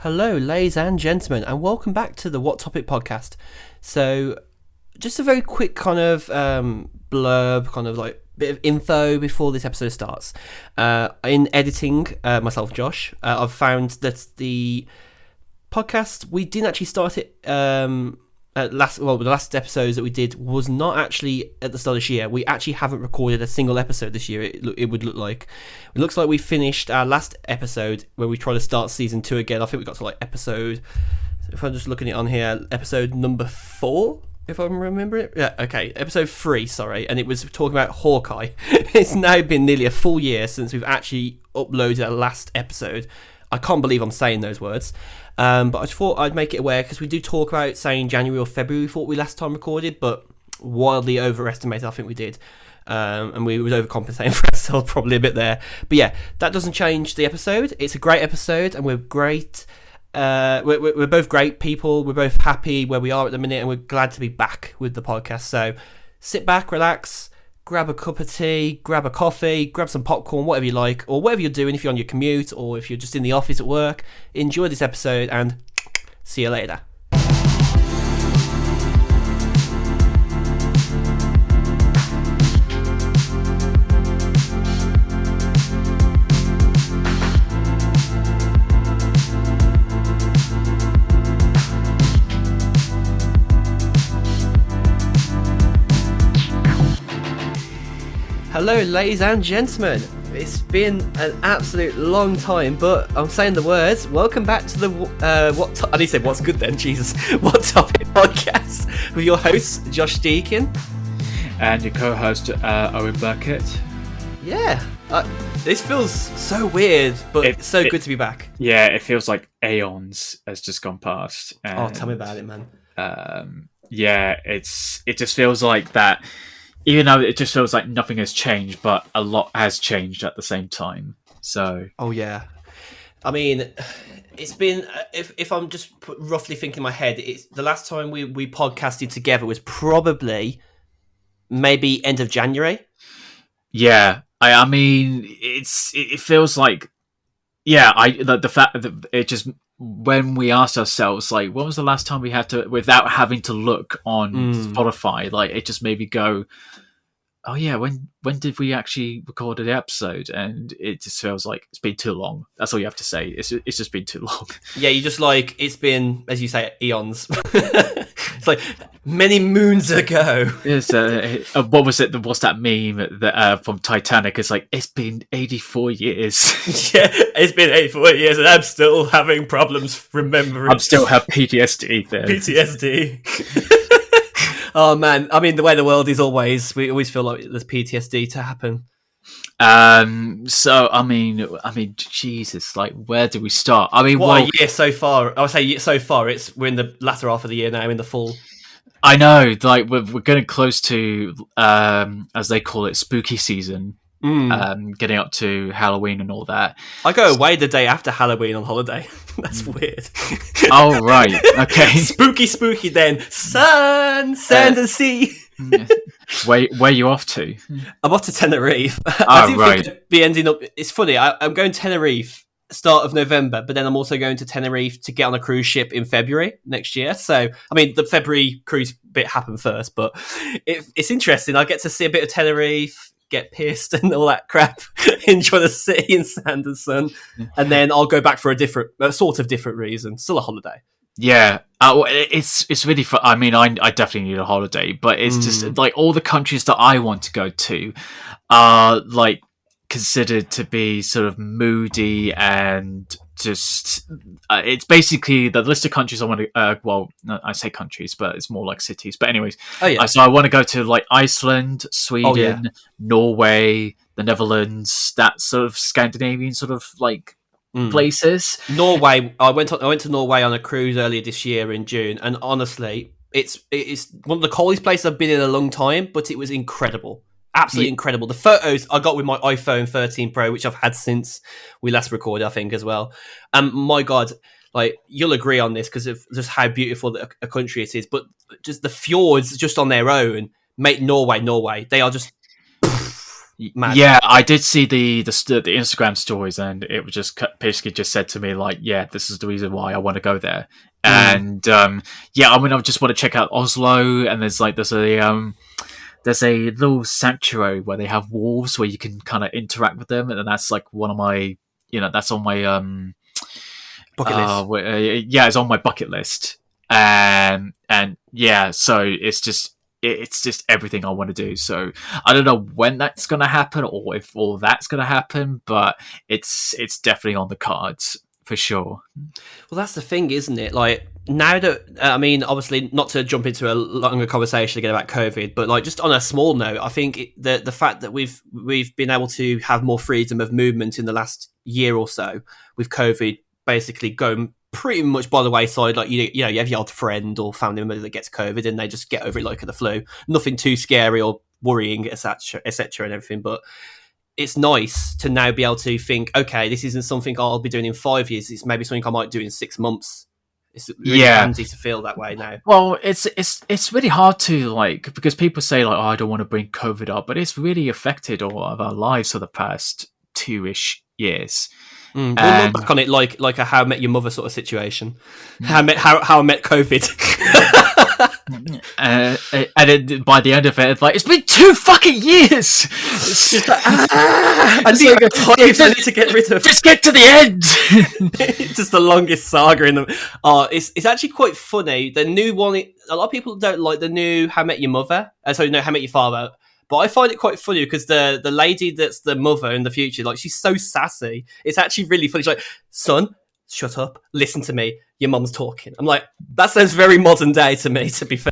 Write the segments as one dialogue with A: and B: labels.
A: Hello, ladies and gentlemen, and welcome back to the What Topic podcast. So, just a very quick kind of blurb, kind of like bit of info before this episode starts. In editing, myself, Josh, I've found that the podcast, we didn't actually start it the last episodes that we did was not actually at the start of this year. We actually haven't recorded a single episode this year. It would look like. It looks like we finished our last episode where we tried to start season 2 again. I think we got to like episode, if I'm just looking at it on here, episode number 4, if I remember it. Yeah, okay, episode 3, sorry. And it was talking about Hawkeye. It's now been nearly a full year since we've actually uploaded our last episode. I can't believe I'm saying those words. But I thought I'd make it aware because we do talk about saying January or February we thought we last time recorded, but wildly overestimated, I think we did. And we was overcompensating for ourselves probably a bit there. But yeah, that doesn't change the episode. It's a great episode and we're great. We're both great people. We're both happy where we are at the minute and we're glad to be back with the podcast. So sit back, relax, grab a cup of tea, grab a coffee, grab some popcorn, whatever you like, or whatever you're doing if you're on your commute or if you're just in the office at work. Enjoy this episode and see you later. Hello, ladies and gentlemen. It's been an absolute long time, but I'm saying the words. Welcome back to the I need to say what's good then, Jesus. What Topic podcast with your host Josh Deakin
B: and your co-host Owen Burkett.
A: Yeah, this feels so weird, but it's so good to be back.
B: Yeah, it feels like aeons has just gone past. And,
A: tell me about it, man.
B: Yeah, it just feels like that. Even though it just feels like nothing has changed, but a lot has changed at the same time. So,
A: oh yeah, I mean, it's been if I'm just roughly thinking in my head, it's the last time we podcasted together was probably maybe end of January.
B: Yeah, I mean, it feels like, yeah, the fact that it just, when we asked ourselves, like, when was the last time we had to, without having to look on Spotify, like, it just made me go, oh yeah, when did we actually record the episode? And it just feels like it's been too long. That's all you have to say. It's just been too long.
A: Yeah, you just like, it's been, as you say, eons. It's like many moons ago.
B: Yes, what was it? What's that meme that from Titanic? It's like, it's been 84 years.
A: Yeah, it's been 84 years and I'm still having problems remembering.
B: I'm still have PTSD then.
A: PTSD. Oh man, I mean, the way the world is always, we always feel like there's PTSD to happen.
B: So I mean, Jesus, like, where do we start? I mean,
A: what a year so far. I would say so far, we're in the latter half of the year now, in the fall.
B: I know, like we're getting close to, as they call it, spooky season. Getting up to Halloween and all that.
A: I go away the day after Halloween on holiday. That's weird.
B: Oh, right. Okay.
A: Spooky then. Sand and sea.
B: Where are you off to?
A: I'm off to Tenerife.
B: Oh,
A: I do
B: right.
A: think I'd be ending up... It's funny, I'm going to Tenerife start of November, but then I'm also going to Tenerife to get on a cruise ship in February next year. So, I mean, the February cruise bit happened first, but it's interesting. I get to see a bit of Tenerife, get pissed and all that crap, enjoy the city in sand and sun, and then I'll go back for a sort of different reason. Still a holiday.
B: Yeah, it's really fun. I mean, I definitely need a holiday, but it's just like all the countries that I want to go to are like considered to be sort of moody and just it's basically the list of countries I want to well, no, I say countries, but it's more like cities, but anyways.
A: Oh yeah.
B: So I want to go to like Iceland, Sweden, Norway, the Netherlands, that sort of Scandinavian sort of like places.
A: Norway, I went to Norway on a cruise earlier this year in June, and honestly it's one of the coldest places I've been in a long time, but it was incredible. Absolutely incredible. The photos I got with my iPhone 13 Pro, which I've had since we last recorded, I think, as well. My God, like, you'll agree on this because of just how beautiful a country it is. But just the fjords, just on their own, make Norway. They are just Mad.
B: Yeah, I did see the Instagram stories, and it was just basically just said to me like, yeah, this is the reason why I want to go there.
A: Mm.
B: And yeah, I mean, I just want to check out Oslo, and there's a little sanctuary where they have wolves where you can kind of interact with them, and that's like one of my, that's on my
A: Bucket list.
B: yeah, it's on my bucket list. And yeah, so it's just everything I want to do. So I don't know when that's going to happen or if all that's going to happen, but it's definitely on the cards for sure.
A: Well, that's the thing, isn't it? Like, now that I mean, obviously, not to jump into a longer conversation again about COVID, but like just on a small note, I think the fact that we've been able to have more freedom of movement in the last year or so with COVID basically going pretty much by the wayside. Like, you know, you have your old friend or family member that gets COVID and they just get over it like the flu. Nothing too scary or worrying, etc., and everything, but it's nice to now be able to think, okay, this isn't something I'll be doing in 5 years. It's maybe something I might do in 6 months. It's really handy to feel that way now.
B: Well, it's really hard to like, because people say like, oh, I don't want to bring COVID up, but it's really affected all of our lives for the past 2-ish years.
A: We'll look back on it like a How I Met Your Mother sort of situation. How I met COVID.
B: And then by the end of it, it's like, it's been 2 fucking years. It's just like,
A: I need to get rid of.
B: Just get to the end.
A: It's just the longest saga in them. Oh, it's actually quite funny. The new one, a lot of people don't like the new How I Met Your Mother. Sorry, no, How I Met Your Father. But I find it quite funny because the lady that's the mother in the future, like, she's so sassy. It's actually really funny. She's like, son, shut up, listen to me. Your mum's talking. I'm like, that sounds very modern day to me, to be fair.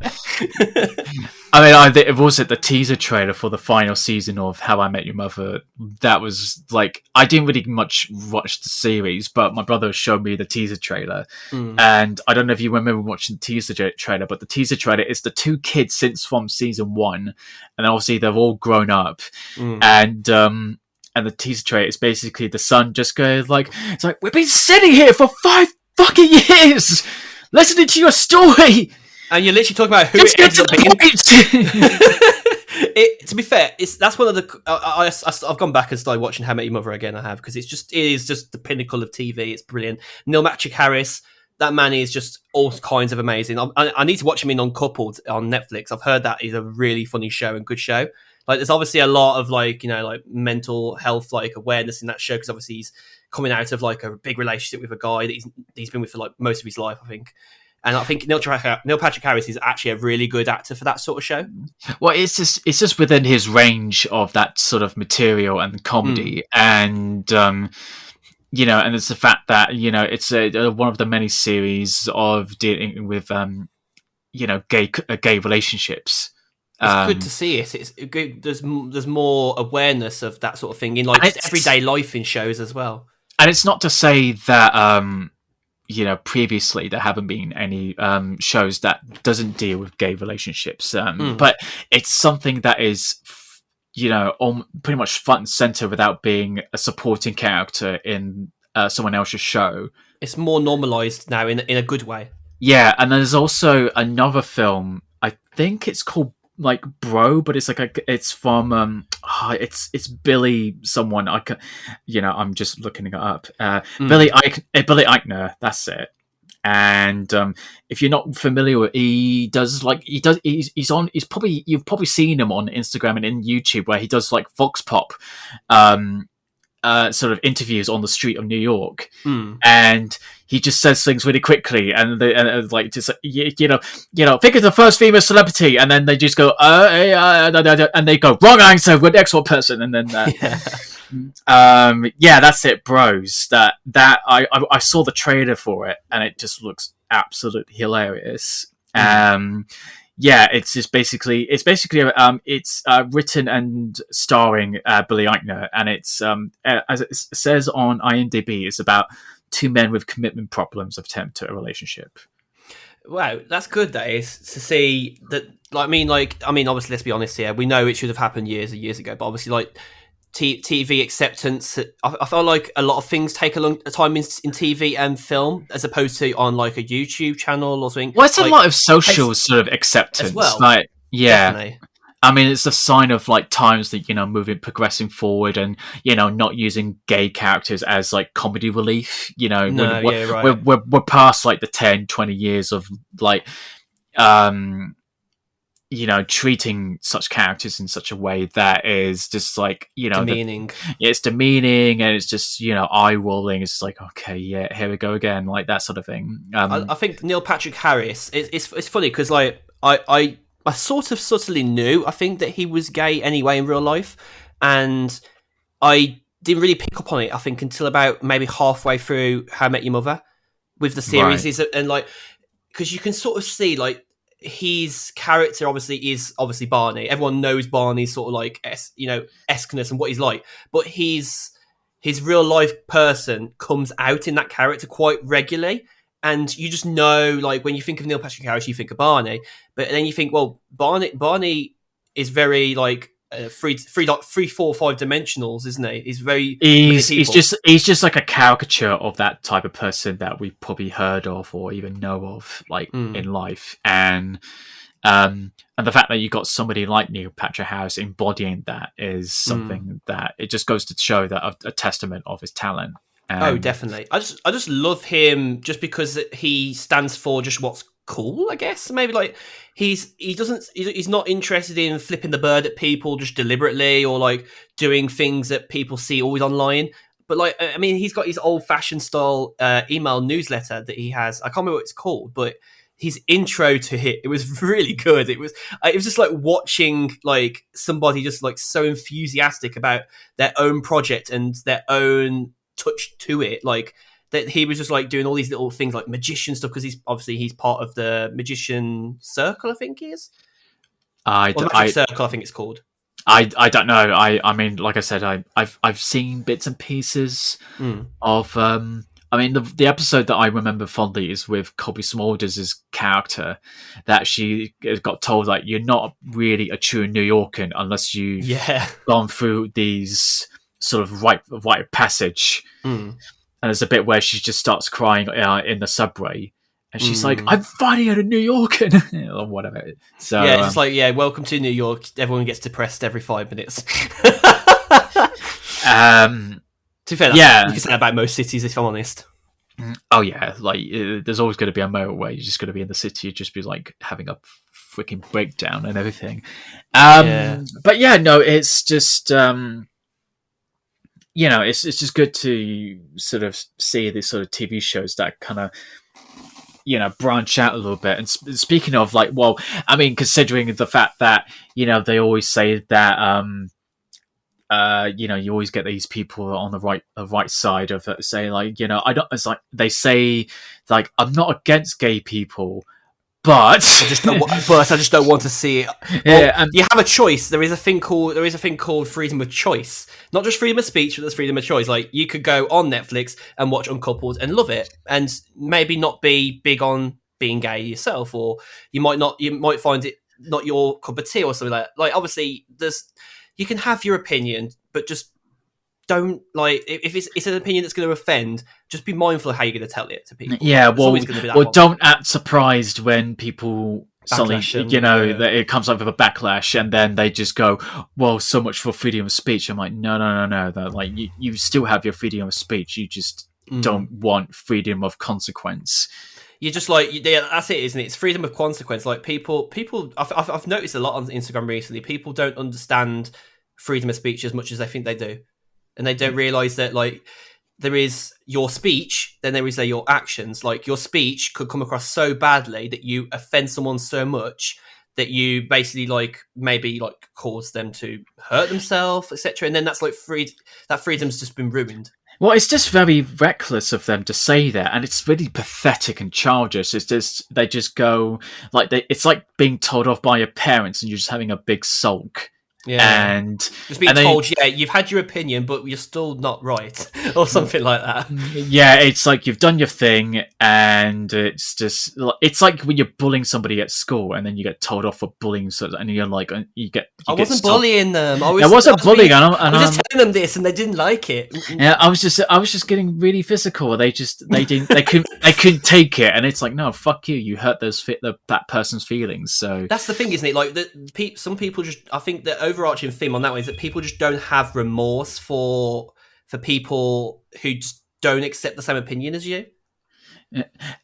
B: I mean, it was the teaser trailer for the final season of How I Met Your Mother. That was like, I didn't really much watch the series, but my brother showed me the teaser trailer. And I don't know if you remember watching the teaser trailer, but the teaser trailer is the 2 kids since from season 1. And obviously they've all grown up. And the teaser trailer is basically the son just goes like, it's like, we've been sitting here for 5 fucking years listening to your story.
A: And you're literally talking about who it ends up being. To be fair, that's one of the. I've gone back and started watching How I Met Your Mother again. I have, because it is just the pinnacle of TV. It's brilliant. Neil Patrick Harris, that man is just all kinds of amazing. I need to watch him in Uncoupled on Netflix. I've heard that is a really funny show and good show. Like, there's obviously a lot of like mental health like awareness in that show, because obviously he's coming out of like a big relationship with a guy that he's been with for like most of his life, I think. And I think Neil Patrick Harris is actually a really good actor for that sort of show.
B: Well, it's just within his range of that sort of material and comedy, and and it's the fact that it's one of the many series of dealing with gay relationships.
A: It's good to see it. It's good. There's more awareness of that sort of thing in like just everyday life in shows as well.
B: And it's not to say that previously there haven't been any shows that doesn't deal with gay relationships, but it's something that is on pretty much front and center without being a supporting character in someone else's show.
A: It's more normalized now in a good way.
B: Yeah, and there's also another film, I think it's called like Bro, but it's like it's from it's Billy someone. I'm just looking it up. Billy Eichner, that's it. And if you're not familiar with, he's probably, you've probably seen him on Instagram and in YouTube, where he does like Vox Pop sort of interviews on the street of New York, and he just says things really quickly, and like just think of the first female celebrity, and then they just go and they go, wrong answer, we're the next one person, and then that's it, Bros. That I saw the trailer for it, and it just looks absolutely hilarious. It's basically written and starring Billy Eichner, and it's as it says on IMDb, it's about 2 men with commitment problems attempt to a relationship.
A: Wow, that's good. That is, to see that. I mean, obviously, let's be honest here. We know it should have happened years and years ago, but obviously, like TV acceptance, I feel like a lot of things take a long time in TV and film, as opposed to on like a YouTube channel or something.
B: Well, it's a lot of social sort of acceptance,
A: as well.
B: Like, yeah.
A: Definitely.
B: I mean, it's a sign of like times that, progressing forward, and not using gay characters as like comedy relief.
A: No,
B: We're,
A: yeah, right.
B: we're past like the 10, 20 years of like um treating such characters in such a way that is just like
A: Demeaning.
B: it's demeaning, and it's just eye rolling. It's just like, okay, yeah, here we go again, like that sort of thing.
A: I think Neil Patrick Harris. It's funny because like I sort of subtly knew. I think that he was gay anyway in real life, and I didn't really pick up on it. I think until about maybe halfway through How I Met Your Mother with the series,
B: Right.
A: and like because you can sort of see like his character is obviously Barney. Everyone knows Barney's sort of like esqueness and what he's like, but his real life person comes out in that character quite regularly. And you just know, like, when you think of Neil Patrick Harris, you think of Barney, but then you think, well, Barney is very like three, 4, 5 dimensionals, isn't he? He's very
B: he's just like a caricature of that type of person that we probably heard of or even know of, like in life, and the fact that you got somebody like Neil Patrick Harris embodying that is something that it just goes to show that a testament of his talent.
A: Oh, definitely. I just love him just because he stands for just what's cool, I guess. Maybe like he's not interested in flipping the bird at people just deliberately, or like doing things that people see always online. But like, I mean, he's got his old fashioned style email newsletter that he has. I can't remember what it's called, but his intro to it was really good. It was just like watching like somebody just like so enthusiastic about their own project and their own touch to it, like that he was just like doing all these little things like magician stuff, because he's part of the magician circle, I think he is, magic circle, I think it's called.
B: I don't know. I mean, like I said, I've seen bits and pieces of I mean, the episode that I remember fondly is with Colby Smulders' character, that she got told like, you're not really a true New Yorker unless you've gone through these sort of rite of passage. And there's a bit where she just starts crying in the subway, and she's like, I'm finally a New Yorker, or whatever. So
A: yeah, it's just like, welcome to New York. Everyone gets depressed every 5 minutes. To be fair, you can say about most cities, if I'm honest.
B: Oh yeah, like there's always going to be a moment where you're just going to be in the city, you just be like having a freaking breakdown and everything. But yeah, no, it's just it's just good to sort of see these sort of TV shows that kind of branch out a little bit. And speaking of like, well, I mean, considering the fact that they always say that you always get these people on the right side of it say like, I don't. It's like they say like, I'm not against gay people, but I just don't want to see it. Well, you have a choice. There is a thing called freedom of choice, not just freedom of speech, but there's freedom of choice. Like you could go on Netflix and watch Uncoupled and love it, and maybe not be big on being gay yourself, or you might find it not your cup of tea or something like that. Like obviously, you can have your opinion, but just don't like if it's an opinion that's going to offend. Just be mindful of how you're going to tell it to people. Yeah, don't act surprised when people suddenly, that it comes up with a backlash, and then they just go, "Well, so much for freedom of speech." I'm like, no. That like you still have your freedom of speech. You just don't want freedom of consequence.
A: You're just like, that's it, isn't it? It's freedom of consequence. Like people. I've noticed a lot on Instagram recently. People don't understand freedom of speech as much as they think they do, and they don't realize that like there is your speech, then there is your actions. Like your speech could come across so badly that you offend someone so much that you basically like maybe like cause them to hurt themselves, etc. And then that's like that freedom's just been ruined.
B: Well, it's just very reckless of them to say that, and it's really pathetic and childish. It's just they just go like it's like being told off by your parents, and you're just having a big sulk,
A: Yeah.
B: and
A: Just being
B: and then
A: told, yeah, you've had your opinion, but you're still not right, or something like that.
B: yeah, it's like you've done your thing, and it's like when you're bullying somebody at school, and then you get told off for bullying, and you're like,
A: I
B: you get
A: wasn't
B: stopped.
A: bullying them.
B: It wasn't bullying,
A: I was just telling them this, and they didn't like it.
B: yeah, I was just getting really physical. They couldn't take it, and it's like, no, fuck you, you hurt that person's feelings. So
A: That's the thing, isn't it? Like some people just. I think the overarching theme on that one is that people just don't have remorse for people who just don't accept the same opinion as you.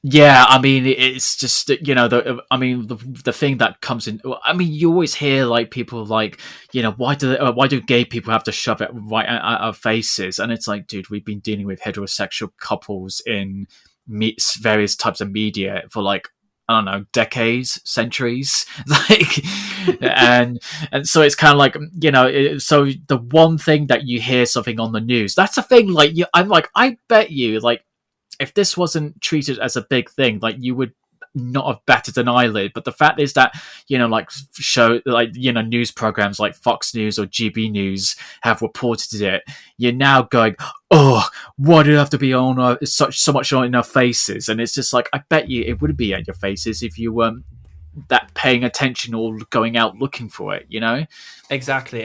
B: yeah, I mean, it's just the thing that comes in. I mean, you always hear like people like, why do gay people have to shove it right at our faces? And it's like, dude, we've been dealing with heterosexual couples in various types of media for like, I don't know, decades, centuries, like, and so it's kind of like, so the one thing that you hear something on the news, that's the thing. Like, I'm like, I bet you, like, if this wasn't treated as a big thing, like, you would not have batted an eyelid. But the fact is that, news programs like Fox News or GB News have reported it. You're now going, oh, why do it have to be on so much on our faces? And it's just like, I bet you it would be at your faces if you weren't that paying attention or going out looking for it,
A: Exactly.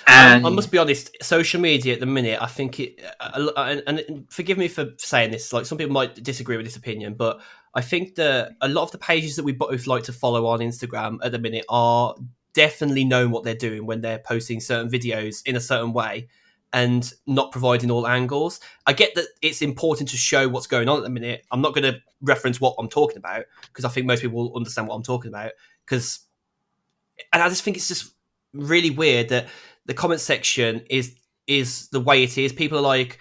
B: And
A: I must be honest, social media at the minute, I think and forgive me for saying this, like some people might disagree with this opinion, but I think that a lot of the pages that we both like to follow on Instagram at the minute are definitely knowing what they're doing when they're posting certain videos in a certain way and not providing all angles. I get that it's important to show what's going on at the minute. I'm not going to reference what I'm talking about because I think most people will understand what I'm talking about. And I just think it's just really weird that the comment section is the way it is. People are like,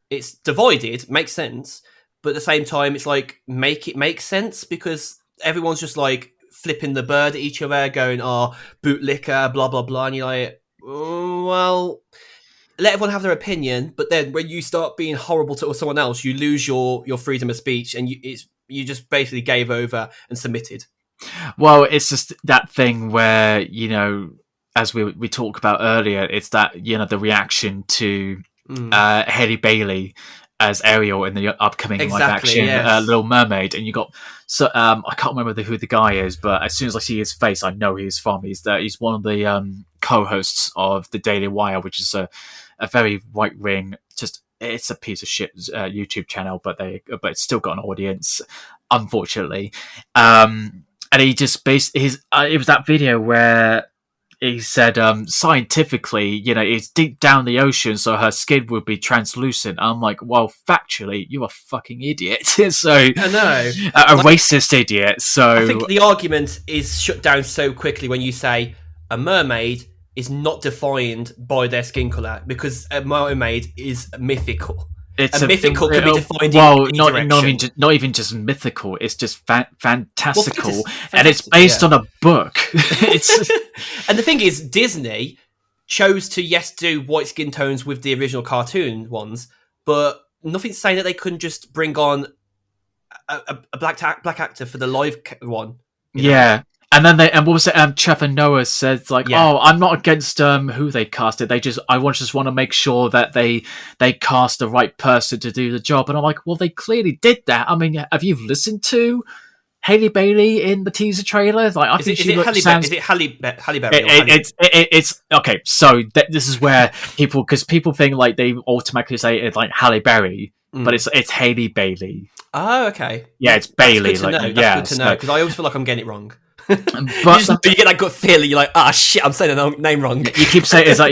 A: it's divided, makes sense, but at the same time, it's like, make it make sense, because everyone's just like flipping the bird at each other, going, oh, bootlicker, blah blah blah, and you're like, oh, well, let everyone have their opinion, but then when you start being horrible to someone else, you lose your freedom of speech, and you just basically gave over and submitted.
B: Well, it's just that thing where, as we talked about earlier, it's that, the reaction to Hailey Bailey as Ariel in the upcoming live action Little Mermaid, and you got I can't remember who the guy is, but as soon as I see his face, I know who he's from. He's one of the co-hosts of the Daily Wire, which is a very right wing, it's a piece of shit YouTube channel, but it's still got an audience, unfortunately. And he just it was that video where he said, scientifically, it's deep down the ocean, so her skin would be translucent. I'm like, well, factually, you're a fucking idiot. So
A: I know,
B: a racist idiot. So
A: I think the argument is shut down so quickly when you say a mermaid is not defined by their skin color, because a mermaid is mythical. Mythical can be defined
B: not even just mythical. It's just fantastical, and it's based on a book.
A: And the thing is, Disney chose to do white skin tones with the original cartoon ones, but nothing's saying that they couldn't just bring on a black actor for the live one.
B: Yeah. And then what was it? Trevor Noah said, like, "Oh, I'm not against who they casted. I just want to make sure that they cast the right person to do the job." And I'm like, "Well, they clearly did that. I mean, have you listened to Hailey Bailey in the teaser trailer? Like, is it Halle Berry? It's okay. So this is where because people think like they automatically say it's like Halle Berry, but it's Hailey Bailey.
A: Oh, okay.
B: Yeah, it's Bailey.
A: That's good to know, because I always feel like I'm getting it wrong. But you get that gut feeling. You're like, shit, I'm saying the name wrong.
B: You keep saying it's like,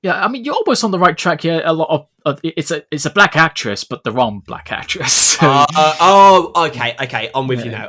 B: I mean, you're almost on the right track here. A lot of it's a black actress, but the wrong black actress. So.
A: Okay, I'm with you now.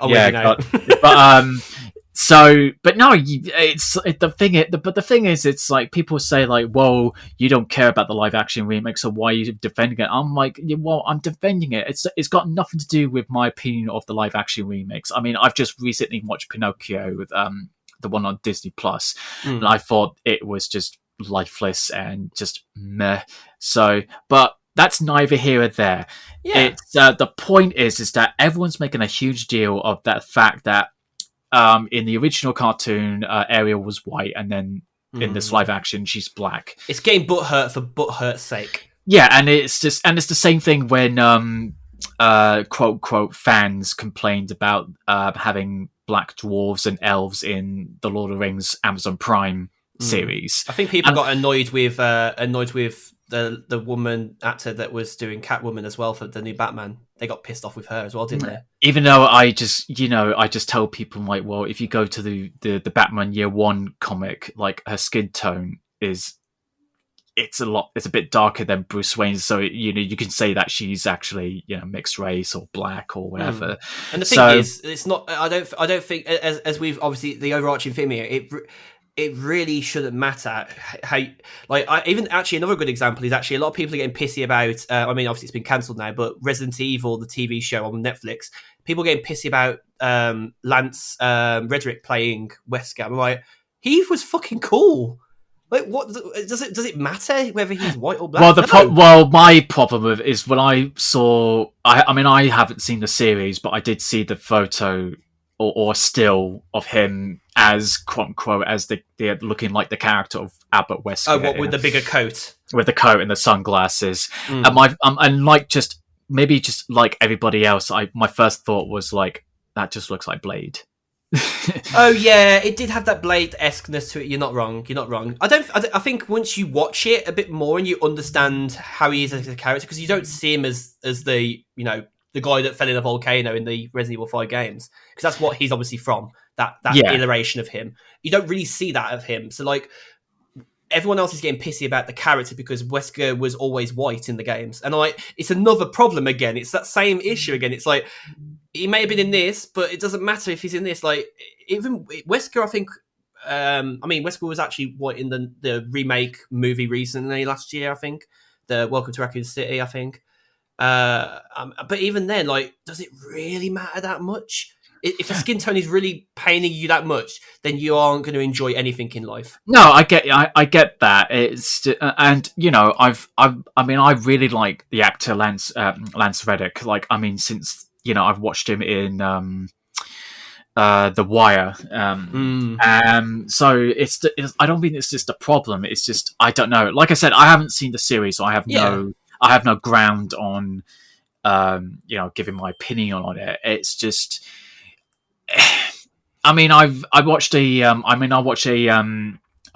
B: But no, the thing is, it's like people say like, "Whoa, you don't care about the live action remake, so why are you defending it?" I'm like, well, I'm defending it. It's got nothing to do with my opinion of the live action remakes. I mean, I've just recently watched Pinocchio with the one on Disney Plus, and I thought it was just lifeless and just meh. So, but that's neither here or there. Yeah. It's the point is that everyone's making a huge deal of that fact that in the original cartoon, Ariel was white, and then in this live action, she's black.
A: It's getting butthurt for butthurt's sake.
B: Yeah, and it's the same thing when quote quote fans complained about having black dwarves and elves in the Lord of the Rings Amazon Prime series.
A: I think people got annoyed with the woman actor that was doing Catwoman as well for the new Batman. They got pissed off with her as well, didn't they?
B: Even though I just tell people, like, well, if you go to the Batman Year One comic, like, her skin tone it's a bit darker than Bruce Wayne's, so you can say that she's actually mixed race or black or whatever.
A: And the thing is, it's not. I don't think, as we've obviously, the overarching theme here, it really shouldn't matter how. Even actually, another good example is actually a lot of people are getting pissy about. I mean, obviously it's been cancelled now, but Resident Evil, the TV show on Netflix, people are getting pissy about Lance Reddick playing Wesker. I'm like, he was fucking cool. Like, what does it matter whether he's white or black?
B: Well, my problem with it is when I saw. I mean, I haven't seen the series, but I did see the photo or still of him as quote unquote as the looking like the character of Albert Wesker.
A: Oh, what, with the bigger coat?
B: With the coat and the sunglasses. And like just like everybody else, my first thought was like, that just looks like Blade.
A: Oh yeah, it did have that Blade-esqueness to it. You're not wrong. I think once you watch it a bit more and you understand how he is as a character, because you don't see him as the the guy that fell in a volcano in the Resident Evil 5 games, because that's what he's obviously from, that iteration of him. You don't really see that of him. So like, everyone else is getting pissy about the character because Wesker was always white in the games, and it's another problem again. It's that same issue again. It's like, he may have been in this, but it doesn't matter if he's in this. Like, even Wesker, I think. Wesker was actually white in the remake movie recently last year. I think the Welcome to Raccoon City. I think. But even then, like, does it really matter that much? If the skin tone is really paining you that much, then you aren't going to enjoy anything in life.
B: No, I get that. It's and I really like the actor Lance Reddick. Like, I mean, since I've watched him in The Wire. So I don't think it's just a problem. It's just, I don't know. Like I said, I haven't seen the series, so I have no ground on giving my opinion on it. It's just, I mean, I watched a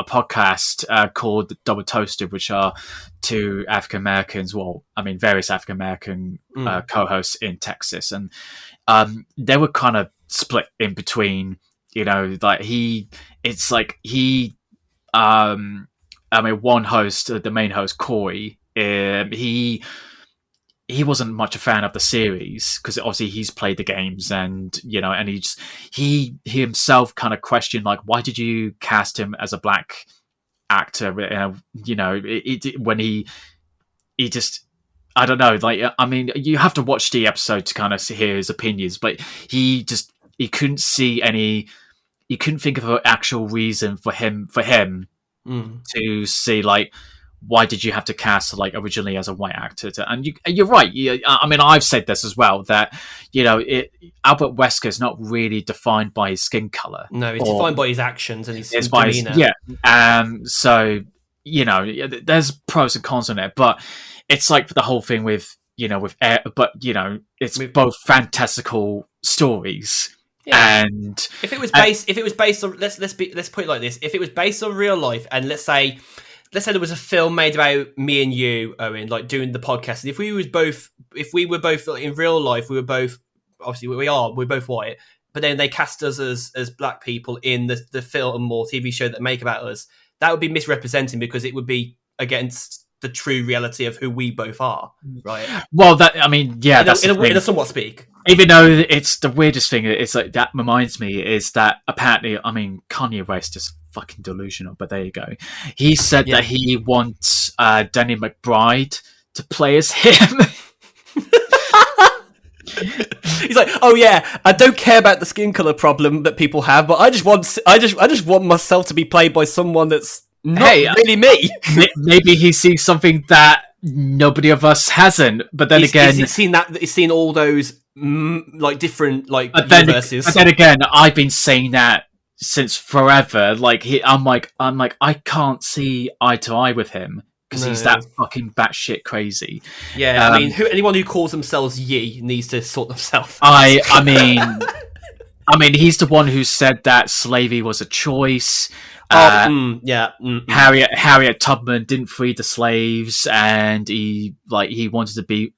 B: podcast called Double Toasted, which are two African Americans, various African American co-hosts in Texas, and they were kind of split in between. One host, the main host, Corey, he wasn't much a fan of the series because obviously he's played the games, and he himself kind of questioned, like, why did you cast him as a black actor? When he just, I don't know. Like, I mean, you have to watch the episode to kind of hear his opinions, but he couldn't see any. He couldn't think of an actual reason for him to see, like, why did you have to cast, like, originally as a white actor? And you're right. I mean, I've said this as well, that Albert Wesker is not really defined by his skin color.
A: No, he's defined by his actions and his demeanor.
B: So there's pros and cons on it, but it's like the whole thing with it's both fantastical stories. Yeah. And
A: if it was based on, let's put it like this: if it was based on real life, and let's say there was a film made about me and you, Owen, like doing the podcast, and if we were both in real life, we were both, obviously we're both white, but then they cast us as black people in the film or TV show that make about us, that would be misrepresenting because it would be against the true reality of who we both are, right?
B: Well, that's
A: in a somewhat speak.
B: Even though it's the weirdest thing, it's like, that reminds me, is that apparently, I mean, Kanye West is fucking delusional, but there you go. He said that he wants Danny McBride to play as him.
A: He's like, oh yeah, I don't care about the skin color problem that people have, but I just want myself to be played by someone that's not really me.
B: Maybe he sees something that nobody of us hasn't. But then again,
A: He's seen that. He's seen all those like different like
B: but
A: universes.
B: then again, I've been saying that since forever. Like I'm like I can't see eye to eye with him because he's that fucking batshit crazy.
A: Yeah, I mean, anyone who calls themselves Yi needs to sort themselves out.
B: I mean, he's the one who said that slavery was a choice. Harriet Tubman didn't free the slaves, and he wanted to be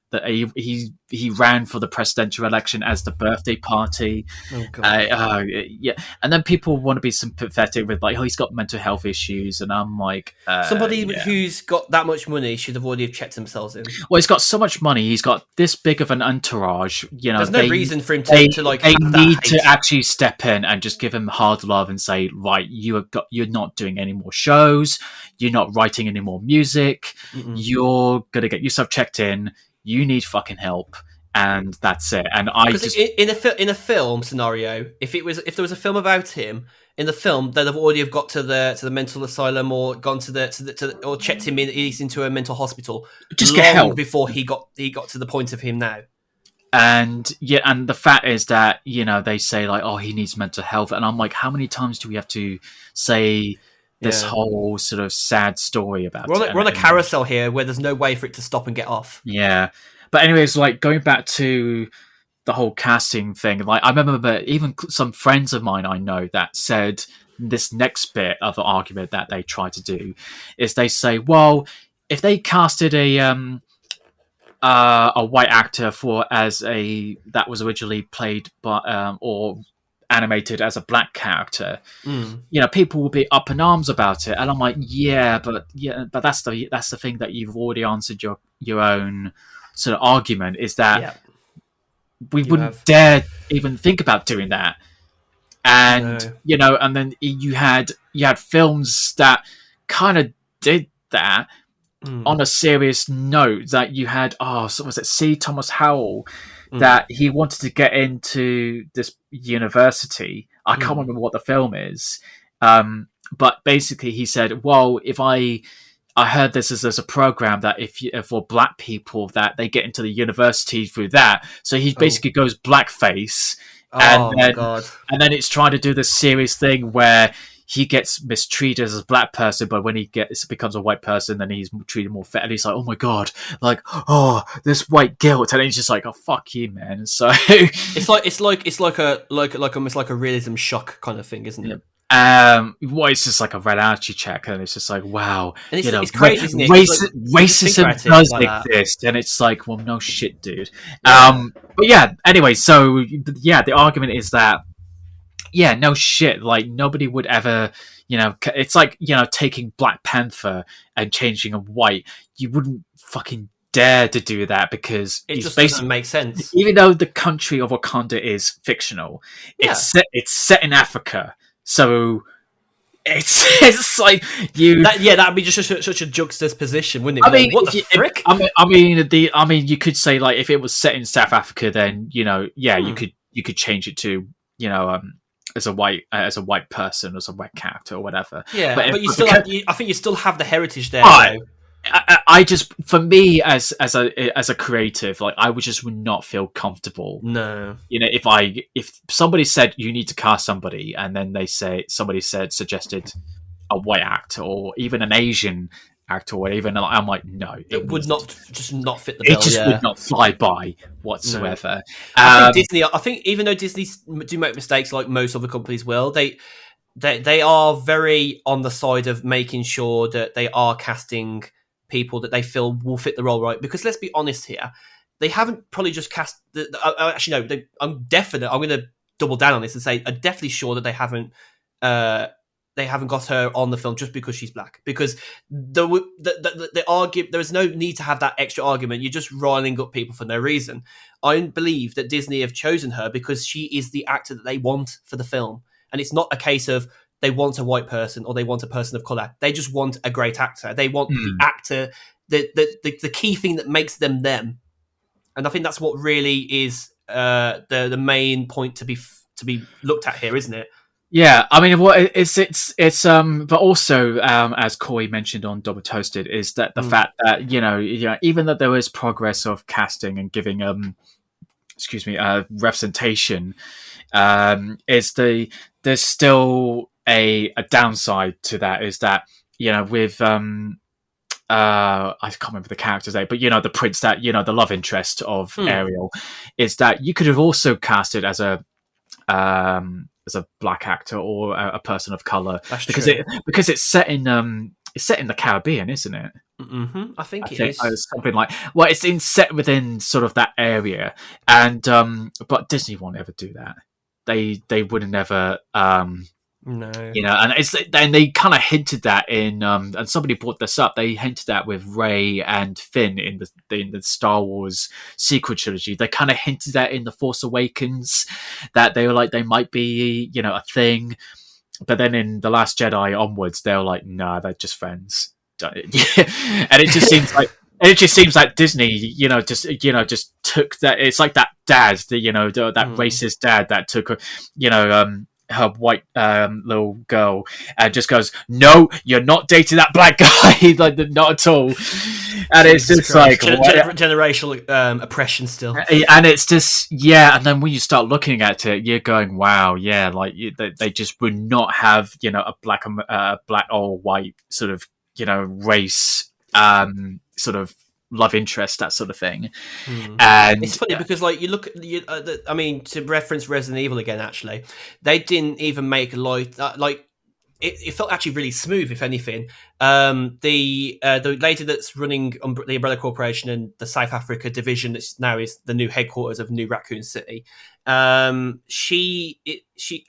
B: he ran for the presidential election as the birthday party.
A: Oh god.
B: Yeah, and then people want to be sympathetic with like, oh, he's got mental health issues, and I'm like,
A: somebody who's got that much money should have already checked themselves in.
B: Well, he's got so much money. He's got this big of an entourage. You know,
A: there's no reason for him
B: they
A: need
B: to actually step in and just give him hard love and say, right, you're not doing any more shows. You're not writing any more music. Mm-mm. You're gonna get yourself checked in. You need fucking help, and that's it. And I just
A: in a film scenario, if there was a film about him in the film, they'd have already got to the mental asylum or gone to or checked him in into a mental hospital
B: just get help
A: before he got to the point of him now.
B: And and the fact is that, you know, they say like, oh, he needs mental health, and I'm like, how many times do we have to say this whole sort of sad story about
A: we're on a carousel here where there's no way for it to stop and get off.
B: Yeah. But anyways, like going back to the whole casting thing, like I remember even some friends of mine I know that said this next bit of the argument that they try to do is they say, well, if they casted a white actor that was originally played by or animated as a black character, you know, people will be up in arms about it, and I'm like, but that's the thing that you've already answered your own sort of argument is that we wouldn't dare even think about doing that, and you know, and then you had films that kind of did that. On a serious note, that you had so was it C. Thomas Howell that he wanted to get into this university. I can't remember what the film is, but basically he said, well, if I heard there's a program that for black people that they get into the university through that, so he basically goes blackface, and then it's trying to do this serious thing where he gets mistreated as a black person, but when he becomes a white person, then he's treated more fair. And he's like, "Oh my god, like, oh, this white guilt," and he's just like, "Oh, fuck you, man." So
A: it's like almost like a realism shock kind of thing, isn't it?
B: Well, it's just like a reality check, and it's just like, wow,
A: and it's crazy, isn't it?
B: Racism does exist, and it's like, well, no shit, dude. But yeah, anyway, so yeah, the argument is that. Yeah, no shit. Like, nobody would ever, you know, it's like, you know, taking Black Panther and changing him white. You wouldn't fucking dare to do that because
A: it just doesn't make sense.
B: Even though the country of Wakanda is fictional, it's set in Africa. So it's like
A: that'd be just such a juxtaposition, wouldn't it?
B: I mean,
A: what the frick?
B: I mean, you could say like if it was set in South Africa, then you know, you could change it to, you know, as a white person, as a white character or whatever.
A: Yeah, but you still I think you still have the heritage there.
B: I just, for me as a creative, like I would not feel comfortable.
A: No,
B: you know, if somebody said you need to cast somebody, and then somebody suggested a white actor or even an Asian actor, or even, I'm like, no,
A: it would not fit the bill.
B: It just would not fly by whatsoever.
A: No. I think even though Disney do make mistakes like most other companies will, they are very on the side of making sure that they are casting people that they feel will fit the role, right? Because let's be honest here, they haven't probably just cast. Actually, no. I'm going to double down on this and say I'm definitely sure that they haven't got her on the film just because she's black. Because there is no need to have that extra argument. You're just riling up people for no reason. I believe that Disney have chosen her because she is the actor that they want for the film, and it's not a case of they want a white person or they want a person of color. They just want a great actor. They want the actor, the key thing that makes them them. And I think that's what really is the main point to be looked at here, isn't it?
B: Yeah, I mean, what but also, as Corey mentioned on Double Toasted, is that the
A: Mm.
B: fact that even though there is progress of casting and giving excuse me, representation, is there's still a downside to that, is that with I can't remember the character's name, but the prince, that the love interest of
A: Mm.
B: Ariel, is that you could have also cast it as a black actor or a person of color,
A: That's
B: because
A: true.
B: it's set in the Caribbean, isn't it?
A: I
B: I
A: think it
B: think
A: is.
B: something like, well, it's in set within sort of that area, and but Disney won't ever do that. They would have never
A: No.
B: and they kind of hinted that in and somebody brought this up. They hinted that with Rey and Finn in the Star Wars sequel trilogy. They kind of hinted that in the Force Awakens, that they were like, they might be a thing, but then in the Last Jedi onwards, they were like, nah, they're just friends. And it just seems like Disney, just took that. It's like that dad, that racist dad that took, her white little girl, and just goes, "No, you're not dating that black guy." Like, not at all. And
A: Jesus
B: it's just
A: Christ.
B: like
A: Generational oppression still.
B: and it's just, yeah. And then when you start looking at it, you're going, "Wow, yeah." Like, they just would not have a black or white sort of race sort of love interest, that sort of thing. And
A: It's funny because, like, you look at I mean, to reference Resident Evil again, actually, they didn't even make like it felt actually really smooth, if anything. The lady that's running the Umbrella Corporation and the South Africa division, that now is the new headquarters of New Raccoon City. She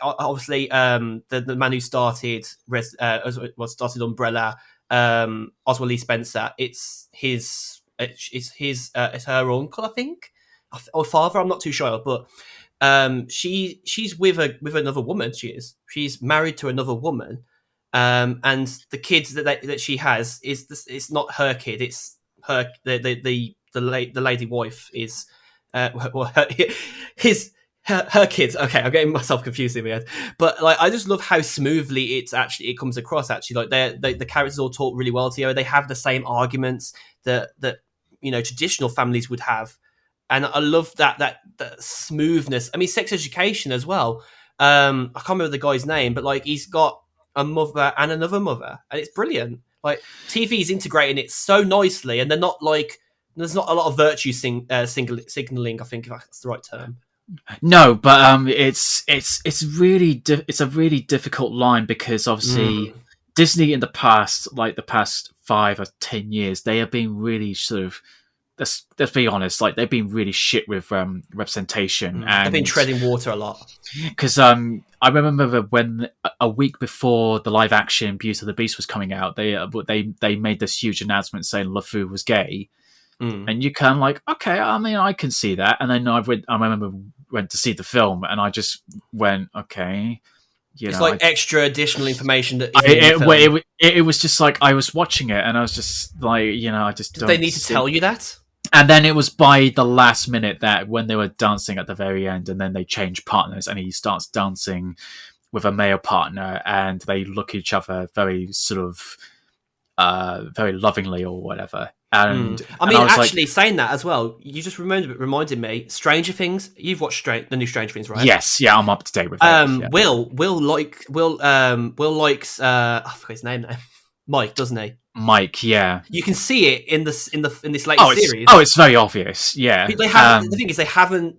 A: obviously, the man who started started Umbrella, Oswald Lee Spencer. It's her uncle, I think, or father. I'm not too sure, but she's with another woman. She's married to another woman, and the kids that she has it's not her kid. It's her the lady wife is well, her kids. Okay, I'm getting myself confused in my head, but like, I just love how smoothly it comes across. Actually, like, the characters all talk really well together. They have the same arguments that traditional families would have, and I love that smoothness. I mean, Sex Education as well. I can't remember the guy's name, but like, he's got a mother and another mother, and it's brilliant. Like, TV is integrating it so nicely, and they're not like, there's not a lot of virtue signaling. I think, if that's the right term.
B: no, but it's a really difficult line, because obviously Disney in the past, like the past 5 or 10 years, they have been really sort of, let's be honest, like, they've been really shit with representation.
A: They've been
B: And
A: treading water a lot.
B: because I remember when a week before the live action Beauty and the Beast was coming out, they made this huge announcement saying LeFou was gay. And you kind of like, okay, I mean, I can see that. And then I remember went to see the film, and I just went, okay,
A: it's like extra additional information that isn't in the film.
B: it was just like, I was watching it, and I was just like, I just don't.
A: They need to tell you that.
B: And then it was by the last minute, that when they were dancing at the very end, and then they change partners, and he starts dancing with a male partner, and they look at each other very sort of very lovingly or whatever. And
A: I mean,
B: and I was
A: actually, saying that as well, you just reminded me. Stranger Things. You've watched the new Stranger Things, right?
B: Yes, yeah, I'm up to date with that. Yeah.
A: Will likes I forgot his name now. Mike, doesn't he?
B: Mike, yeah.
A: You can see it in this latest series.
B: It's very obvious. Yeah.
A: But they haven't. The thing is, they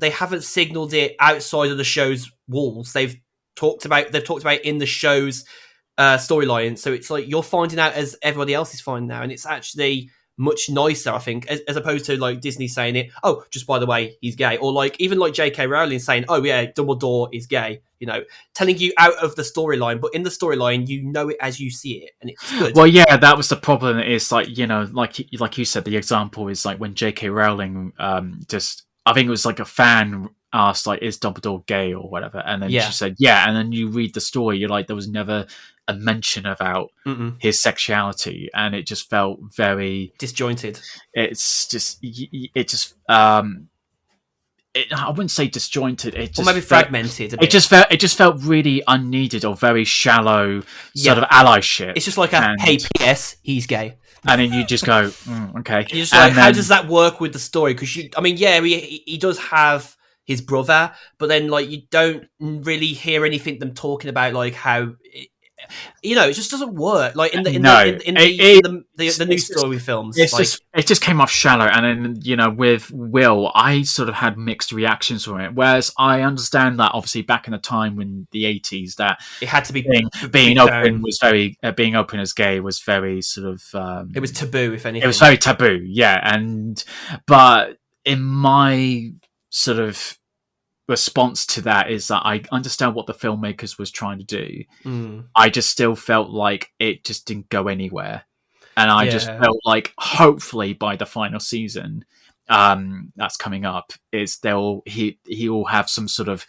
A: haven't signaled it outside of the show's walls. They've talked about it in the show's storyline. So it's like, you're finding out as everybody else is finding out, and it's actually much nicer, I think, as opposed to like Disney saying it, oh, just by the way, he's gay, or like even like J.K. Rowling saying, oh yeah, Dumbledore is gay, telling you out of the storyline, but in the storyline you know it as you see it, and it's good.
B: Well, yeah, that was the problem. Is like, like you said, the example is like when J.K. Rowling I think it was like a fan asked, like, is Dumbledore gay or whatever, and then she said yeah, and then you read the story, you're like, there was never a mention about his sexuality, and it just felt very
A: disjointed.
B: It just I wouldn't say disjointed. It
A: or
B: just
A: maybe fragmented a bit.
B: It just felt really unneeded or very shallow sort of allyship.
A: It's just like hey, P.S. he's gay.
B: And then you just go, okay.
A: You're just like, how does that work with the story? Because he does have his brother, but then like you don't really hear anything them talking about like how. It just doesn't work. Like in the new story films,
B: it just came off shallow. And then with Will, I sort of had mixed reactions from it. Whereas I understand that obviously back in the time when the 80s, that
A: it had to be
B: being open was very being open as gay was very sort of
A: it was taboo. If anything,
B: it was very taboo. Yeah, but in my sort of response to that is that I understand what the filmmakers was trying to do. I just still felt like it just didn't go anywhere, and I just felt like hopefully by the final season that's coming up is he will have some sort of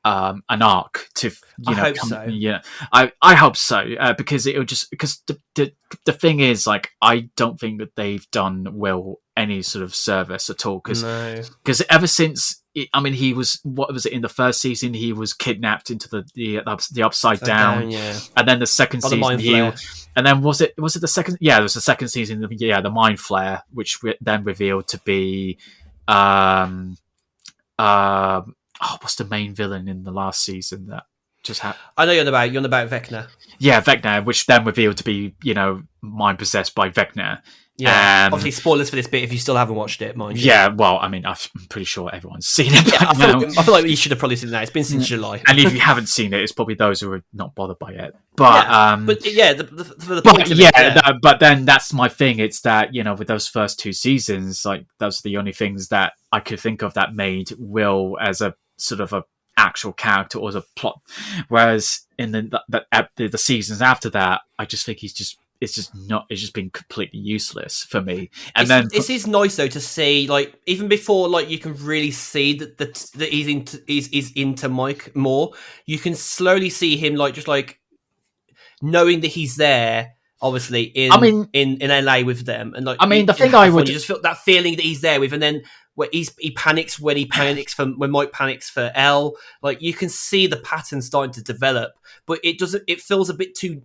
B: an arc to
A: I hope so.
B: Yeah, I hope so because the thing is, like, I don't think that they've done Will any sort of service at all because ever since he was, what was it, in the first season he was kidnapped into the upside down, and then the second season and then was it the second, it was the second season, the mind flare, which then revealed to be what's the main villain in the last season that just happened?
A: I know you're on about Vecna.
B: Yeah, Vecna, which then revealed to be, mind possessed by Vecna.
A: Yeah, obviously spoilers for this bit if you still haven't watched it, mind you.
B: Yeah, well, I'm pretty sure everyone's seen it.
A: I feel like you should have probably seen that. It's been since July.
B: And if you haven't seen it, it's probably those who are not bothered by it. But but then that's my thing. It's that, with those first two seasons, like, those are the only things that I could think of that made Will as a sort of a actual character or as a plot. Whereas in the seasons after that, I just think it's just been completely useless for me. And then
A: this is nice though to see, like, even before, like, you can really see that he's into Mike more. You can slowly see him, like, just like knowing that he's there, obviously in LA with them, and like,
B: the thing I would,
A: you just feel that feeling that he's there with, and then where he panics when Mike panics for Elle. Like, you can see the pattern starting to develop, but it feels a bit too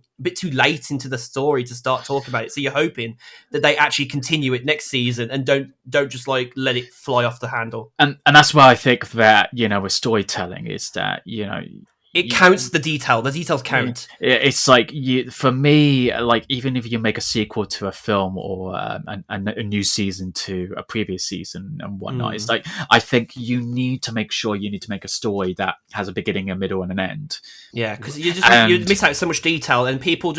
A: late into the story to start talking about it. So you're hoping that they actually continue it next season and don't just like let it fly off the handle.
B: And that's why I think that, with storytelling is that,
A: it counts the detail. The details count.
B: It's like, for me, like, even if you make a sequel to a film or a new season to a previous season and whatnot, it's like, I think you need to make sure you need to make a story that has a beginning, a middle, and an end.
A: Yeah, because you miss out so much detail, and people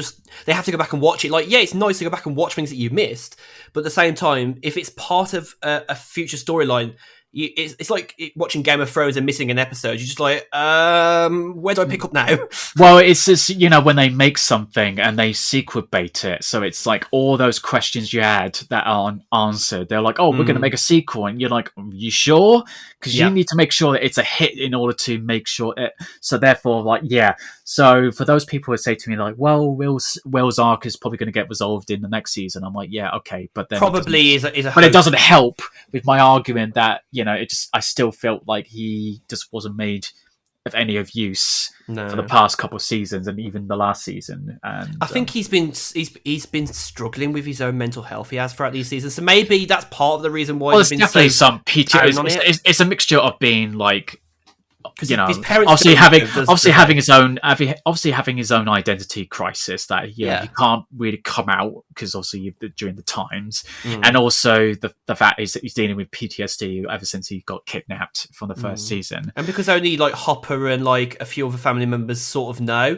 A: they have to go back and watch it. Like, it's nice to go back and watch things that you missed, but at the same time, if it's part of a future storyline, it's like watching Game of Thrones and missing an episode. You're just like, where do I pick up now?
B: Well, it's just, when they make something and they sequel bait it, so it's like all those questions you had that aren't answered, they're like, oh, we're going to make a sequel, and you're like, are you sure? Because you need to make sure that it's a hit in order to make sure it. So therefore, like, so for those people who say to me like, well, Will's arc is probably going to get resolved in the next season, I'm like, yeah, okay, but then
A: probably is a
B: but
A: hope.
B: It doesn't help with my argument that, I still felt like he just wasn't made of any of use for the past couple of seasons and even the last season. And
A: I think he's been struggling with his own mental health. He has throughout these seasons, so maybe that's part of the reason why.
B: Well, there's definitely some PTSD. It's a mixture of being like, his parents obviously having his own identity crisis that he can't really come out because obviously during the times, and also the fact is that he's dealing with PTSD ever since he got kidnapped from the first season, and because
A: only like Hopper and like a few other family members sort of know,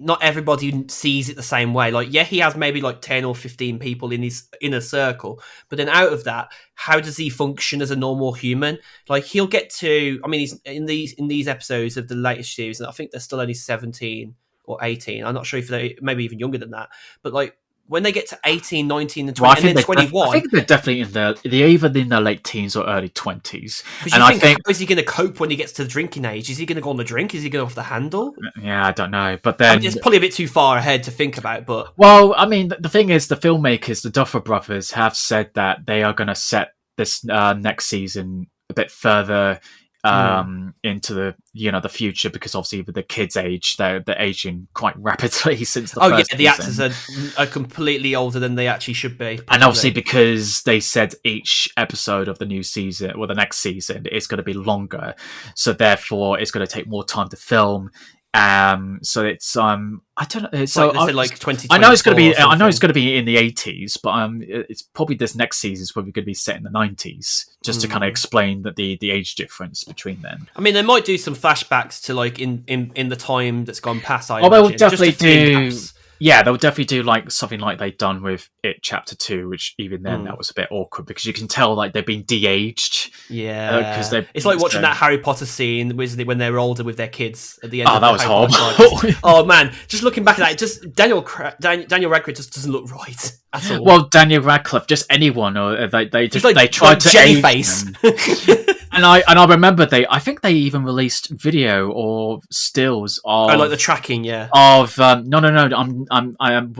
A: not everybody sees it the same way. Like, he has maybe like 10 or 15 people in his inner circle, but then out of that, how does he function as a normal human? Like, he'll get to, he's in these episodes of the latest series, and I think they're still only 17 or 18. I'm not sure if they're maybe even younger than that. But like, when they get to 18, 19, and 20, and then 21...
B: I think they're definitely they're either in their late teens or early 20s.
A: And I think, how is he going to cope when he gets to the drinking age? Is he going to go on the drink? Is he going off the handle?
B: Yeah, I don't know. But then...
A: it's probably a bit too far ahead to think about, but...
B: Well, the thing is, the filmmakers, the Duffer Brothers, have said that they are going to set this next season a bit further into the future, because obviously with the kids' age, they're aging quite rapidly since the
A: Oh yeah,
B: first
A: the
B: season.
A: actors are completely older than they actually should be.
B: And obviously,
A: probably.
B: because they said each episode of the new season, or the next season, is going to be longer, so therefore it's going to take more time to film. So it's I don't know. So
A: Like they said, like 2024.
B: I know it's going to be.
A: or
B: I know it's
A: something.
B: going to be in the 80s, but it's probably this next season is probably going to be set in the 90s, just to kind of explain that the age difference between them.
A: I mean, they might do some flashbacks to like in the time that's gone past. I
B: Oh, they will
A: imagine.
B: definitely
A: Just to fill in
B: do.
A: gaps.
B: Yeah, they'll definitely do like something like they've done with It Chapter 2, which even then that was a bit awkward, because you can tell like they've been de-aged.
A: Yeah,
B: Because
A: it's like watching that Harry Potter scene when they were older with their kids at the end.
B: Oh,
A: of
B: that
A: the
B: was
A: Harry Potter
B: horrible.
A: saga. Oh man, just looking back at that, just Daniel Radcliffe just doesn't look right at all.
B: Well, Daniel Radcliffe, just anyone, or they just
A: He's
B: they tried to
A: jelly
B: age
A: face.
B: them. And I remember I think they even released video or stills of
A: like the tracking, yeah.
B: Of where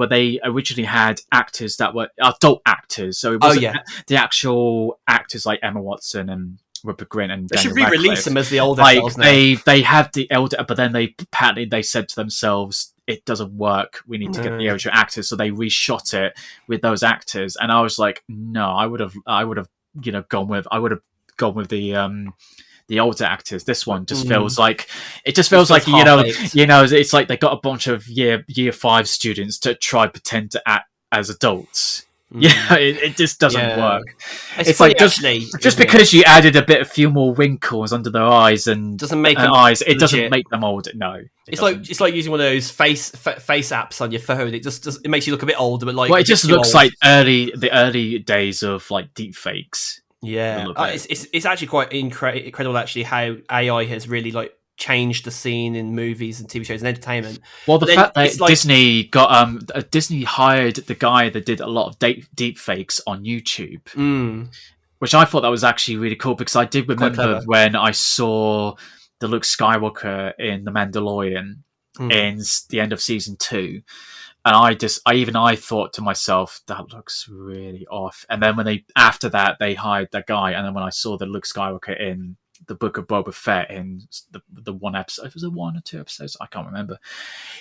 B: they originally had actors that were adult actors, so it wasn't the actual actors like Emma Watson and Rupert Grint and
A: they
B: Daniel
A: should re-release
B: Radcliffe.
A: them as the older
B: Like
A: selves now.
B: they have the elder, but then they said to themselves, it doesn't work. We need to get the original actors, so they reshot it with those actors. And I was like, no, I would have gone with the older actors. This one just feels like it's like they got a bunch of year 5 students to try pretend to act as adults. Yeah, it just doesn't work. It's like just because you added a few more wrinkles under their eyes and
A: doesn't make them
B: eyes, it
A: legit.
B: Doesn't make them older. No,
A: it's like using one of those face apps on your phone. It makes you look a bit older, but like
B: it just looks like the early days of like deep fakes.
A: Yeah, it's actually quite incredible actually how AI has really like changed the scene in movies and TV shows and entertainment.
B: Well, the fact that Disney got Disney hired the guy that did a lot of deep fakes on YouTube, which I thought that was actually really cool, because I did remember when I saw the Luke Skywalker in The Mandalorian in the end of season 2. And I thought to myself, that looks really off. And then after that, they hired that guy. And then when I saw the Luke Skywalker in the Book of Boba Fett in the one episode, was it 1 or 2 episodes? I can't remember.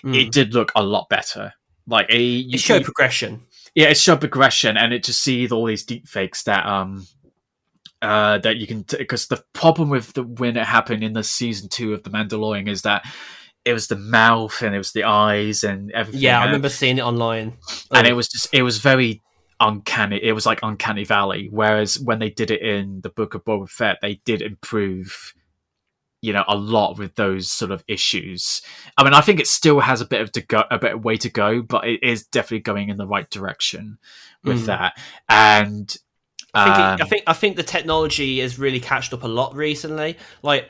B: It did look a lot better. Like it
A: showed progression.
B: Yeah, it showed progression, and it just see all these deep fakes that that you can. Because the problem with when it happened in the season 2 of The Mandalorian is that it was the mouth and it was the eyes and everything.
A: Yeah, I remember seeing it online.
B: And it was very uncanny. It was like Uncanny Valley. Whereas when they did it in the Book of Boba Fett, they did improve, a lot with those sort of issues. I mean, I think it still has a bit of way to go, but it is definitely going in the right direction with that. And
A: I think the technology has really catched up a lot recently. Like,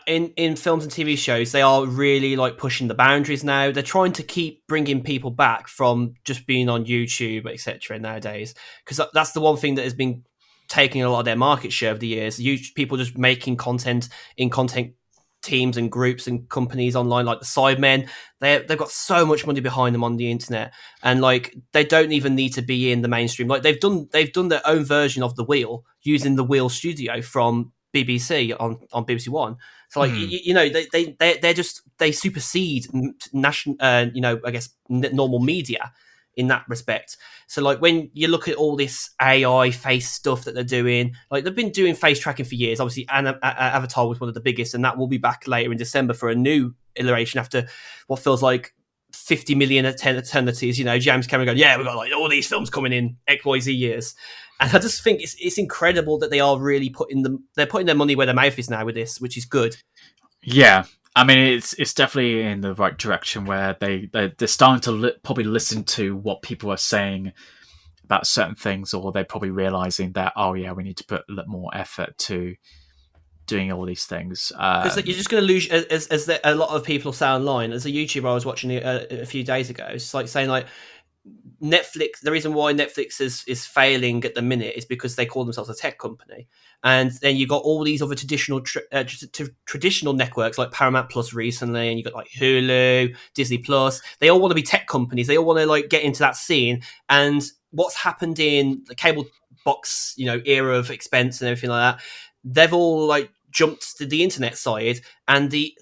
A: in films and TV shows, they are really like pushing the boundaries now. They're trying to keep bringing people back from just being on YouTube, etc. nowadays, because that's the one thing that has been taking a lot of their market share over the years. People just making content in content teams and groups and companies online, like the Sidemen. They've got so much money behind them on the internet, and like they don't even need to be in the mainstream. Like they've done their own version of The Wheel using the Wheel Studio from BBC on BBC One. So like they supersede national I guess normal media in that respect. So like when you look at all this AI face stuff that they're doing, like they've been doing face tracking for years. Obviously, Avatar was one of the biggest, and that will be back later in December for a new iteration after what feels like 50 million eternities. James Cameron going, yeah, we've got like all these films coming in XYZ years. And I just think it's incredible that they are really putting their money where their mouth is now with this, which is good.
B: Yeah, I mean it's definitely in the right direction where they're starting to probably listen to what people are saying about certain things, or they're probably realizing that we need to put a little more effort to doing all these things.
A: Because you're just going to lose, as a lot of people say online. As a YouTuber I was watching a few days ago, it's like saying like Netflix, the reason why Netflix is failing at the minute is because they call themselves a tech company, and then you got all these other traditional networks like Paramount Plus recently, and you got like Hulu, Disney Plus. They all want to be tech companies. They all want to like get into that scene. And what's happened in the cable box era of expense and everything like that, they've all like jumped to the internet side, and the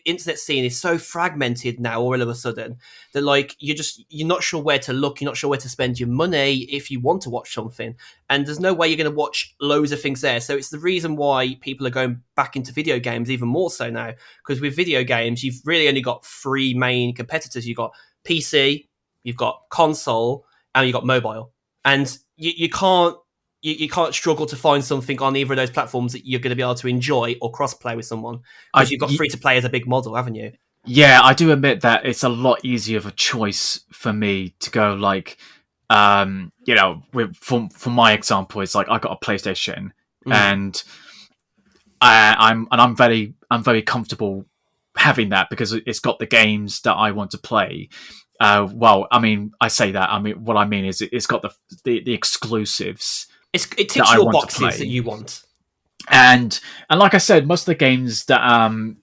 A: internet scene is so fragmented now all of a sudden that like you're not sure where to look, you're not sure where to spend your money if you want to watch something, and there's no way you're going to watch loads of things there. So it's the reason why people are going back into video games even more so now, because with video games you've really only got three main competitors. You've got PC, you've got console, and you've got mobile, and you can't you can't struggle to find something on either of those platforms that you're going to be able to enjoy or cross-play with someone, because you've got free-to-play as a big model, haven't you?
B: Yeah, I do admit that it's a lot easier of a choice for me to go like, for my example, it's like I got a PlayStation, and I'm very comfortable having that because it's got the games that I want to play. Well, I mean, I say that. I mean, what I mean is it's got the exclusives.
A: It ticks your boxes that you want.
B: And like I said, most of the games that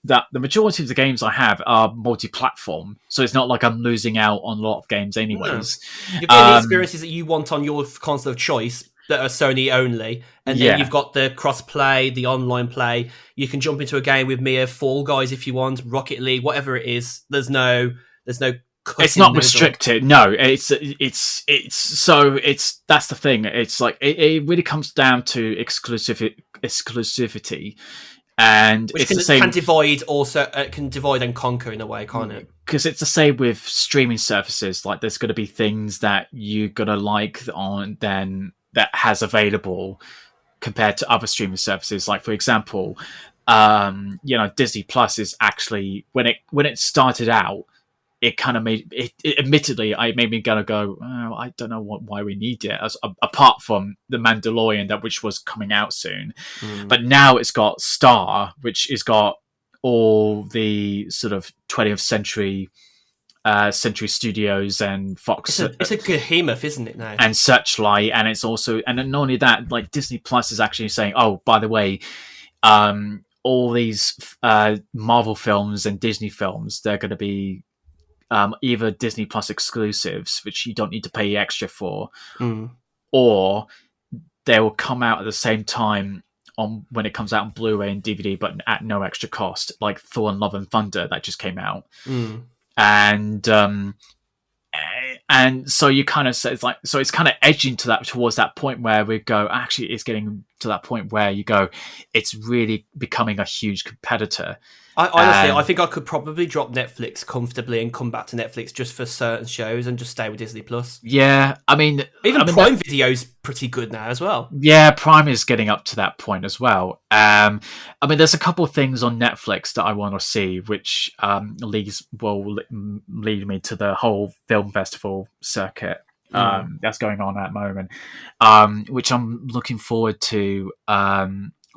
B: the majority of the games I have are multi-platform, so it's not like I'm losing out on a lot of games anyways.
A: No. You're getting the experiences that you want on your console of choice that are Sony only, and then you've got the cross-play, the online play. You can jump into a game with me, Fall Guys if you want, Rocket League, whatever it is. There's no
B: it's not restricted. No, it's that's the thing. It's like it really comes down to exclusivity, and
A: which
B: it's the same.
A: Can divide and conquer in a way, can't it?
B: Because it's the same with streaming services. Like there's going to be things that you're gonna like on then that has available compared to other streaming services. Like for example, Disney Plus is actually when it started out. It kind of made it. Admittedly, it made me gonna go. Oh, I don't know why we need it. Apart from the Mandalorian, which was coming out soon, but now it's got Star, which has got all the sort of 20th century studios and Fox.
A: It's a behemoth, isn't it now?
B: And Searchlight, and it's also, and not only that, like Disney Plus is actually saying, oh, by the way, all these Marvel films and Disney films, they're going to be either Disney Plus exclusives, which you don't need to pay extra for, or they will come out at the same time when it comes out on Blu-ray and DVD, but at no extra cost, like Thor and Love and Thunder that just came out. And so you kind of say it's kind of edging towards that point where we go, actually it's getting to that point where you go, it's really becoming a huge competitor.
A: I think I could probably drop Netflix comfortably and come back to Netflix just for certain shows and just stay with Disney Plus.
B: Yeah, I mean
A: Prime Video's pretty good now as well.
B: Yeah, Prime is getting up to that point as well. I mean, there's a couple of things on Netflix that I want to see, which will lead me to the whole film festival circuit that's going on at the moment, which I'm looking forward to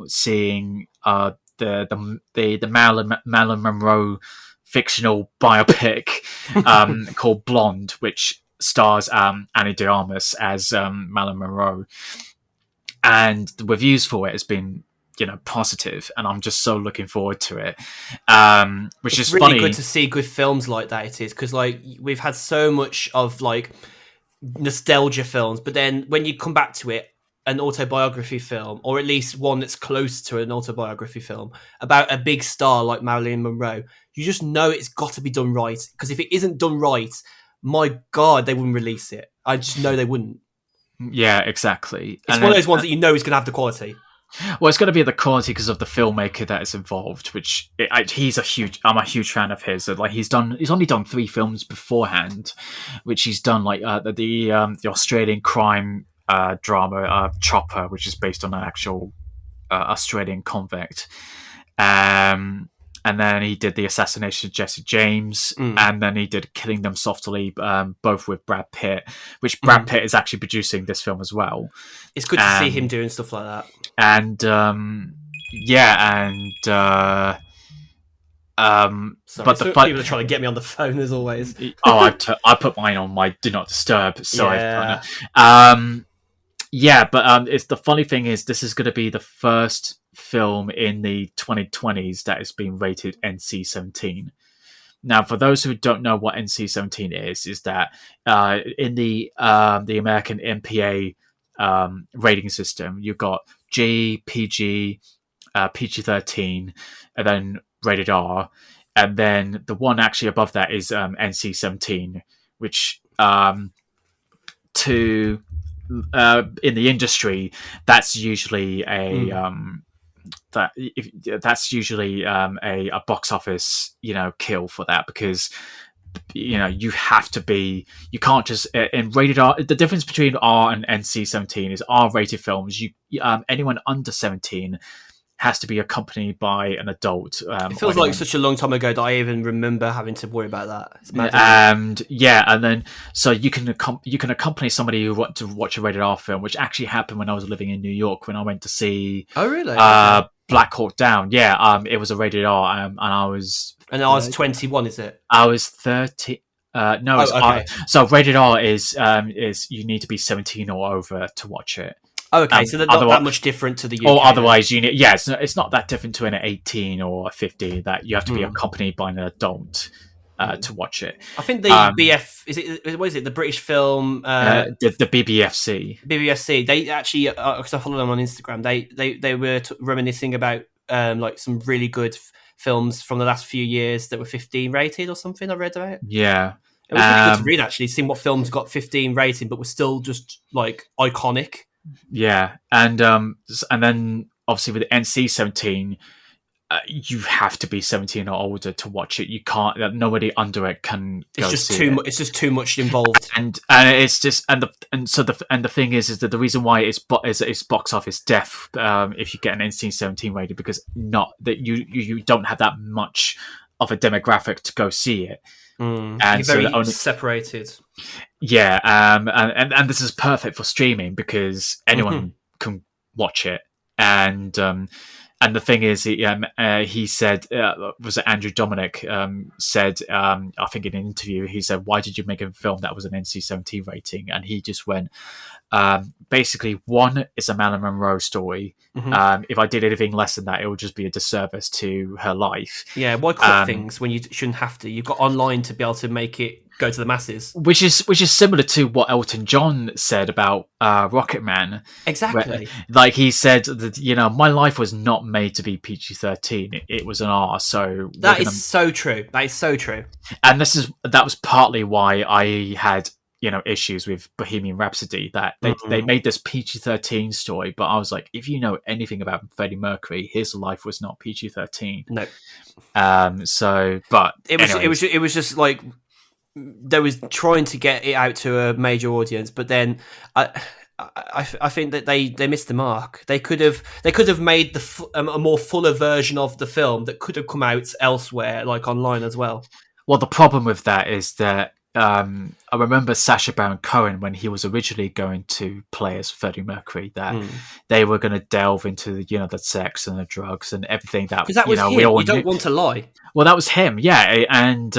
B: seeing. The Marilyn Monroe fictional biopic called Blonde, which stars Annie de Armas as Marilyn Monroe, and the reviews for it has been positive, and I'm just so looking forward to it. Which
A: it's
B: is
A: really
B: funny.
A: Good to see good films like that. It is because like we've had so much of like nostalgia films, but then when you come back to it, an autobiography film, or at least one that's close to an autobiography film about a big star like Marilyn Monroe, you just know it's got to be done right. Because if it isn't done right, my God, they wouldn't release it. I just know they wouldn't.
B: Yeah, exactly.
A: It's one of those ones that you know is going to have the quality.
B: Well, it's going to be the quality because of the filmmaker that is involved, which I'm a huge fan of his. Like he's only done 3 films beforehand, which he's done like the Australian crime drama Chopper, which is based on an actual Australian convict, and then he did the assassination of Jesse James, and then he did Killing Them Softly, both with Brad Pitt, which Brad Pitt is actually producing this film as well.
A: It's good to see him doing stuff like that.
B: And Sorry, but
A: people are trying to get me on the phone as always.
B: I put mine on my do not disturb, so
A: yeah.
B: It's the funny thing is this is going to be the first film in the 2020s that is being rated NC-17. Now, for those who don't know what NC-17 is that in the American MPA rating system, you've got G, PG, PG-13, and then rated R, and then the one actually above that is NC-17, which to in the industry, that's usually that's usually a box office kill for that, because you have to be, you can't just in rated R. The difference between R and NC-17 is R rated films, anyone under 17 has to be accompanied by an adult.
A: It feels like such a long time ago that I even remember having to worry about that. It's mad,
B: and then so you can accompany somebody who want to watch a rated R film, which actually happened when I was living in New York, when I went to see
A: oh really
B: Black Hawk Down. It was a rated R, and I was
A: 21, is it?
B: I was 30. No, it's
A: okay.
B: So rated R is you need to be 17 or over to watch it.
A: Oh, okay, so they're not that much different to the UK.
B: Or otherwise, you need, it's not that different to an 18 or a 50, that you have to be accompanied by an adult to watch it.
A: I think the BF what is it? The British film,
B: the BBFC.
A: BBFC. They actually, because I follow them on Instagram, they were reminiscing about like some really good films from the last few years that were 15 rated or something. I read about.
B: Yeah.
A: It was really good to read, actually, seeing what films got 15 rating but were still just like iconic.
B: Yeah, and then obviously with NC-17, you have to be 17 or older to watch it. You can't. Nobody under it can.
A: It's just too much. It's just too much involved.
B: And it's just the thing is that the reason why it's box office death if you get an NC-17 rated, because not that you don't have that much of a demographic to go see it.
A: And you're very separated.
B: Yeah, and this is perfect for streaming, because anyone can watch it. And the thing is, he said, was it Andrew Dominic said, I think in an interview, he said, "Why did you make a film that was an NC-17 rating?" And he just went, basically, one, it's a Marilyn Monroe story. If I did anything less than that, it would just be a disservice to her life.
A: Yeah, why cut things when you shouldn't have to? You've got online to be able to make it go to the masses.
B: Which is similar to what Elton John said about Rocket Man.
A: Exactly.
B: Like, he said that, my life was not made to be PG-13. It was an R. So
A: that is so true. That is so true.
B: And that was partly why I had issues with Bohemian Rhapsody, that they made this PG-13 story, but I was like, if you know anything about Freddie Mercury, his life was not PG-13.
A: No.
B: But
A: it was just like they was trying to get it out to a major audience, but then I think that they missed the mark. They could have made a more fuller version of the film that could have come out elsewhere, like online as well.
B: Well, the problem with that is that I remember Sacha Baron Cohen, when he was originally going to play as Freddie Mercury, that they were going to delve into the sex and the drugs and everything that
A: was him.
B: We all
A: you don't want to lie.
B: Well, that was him, yeah, and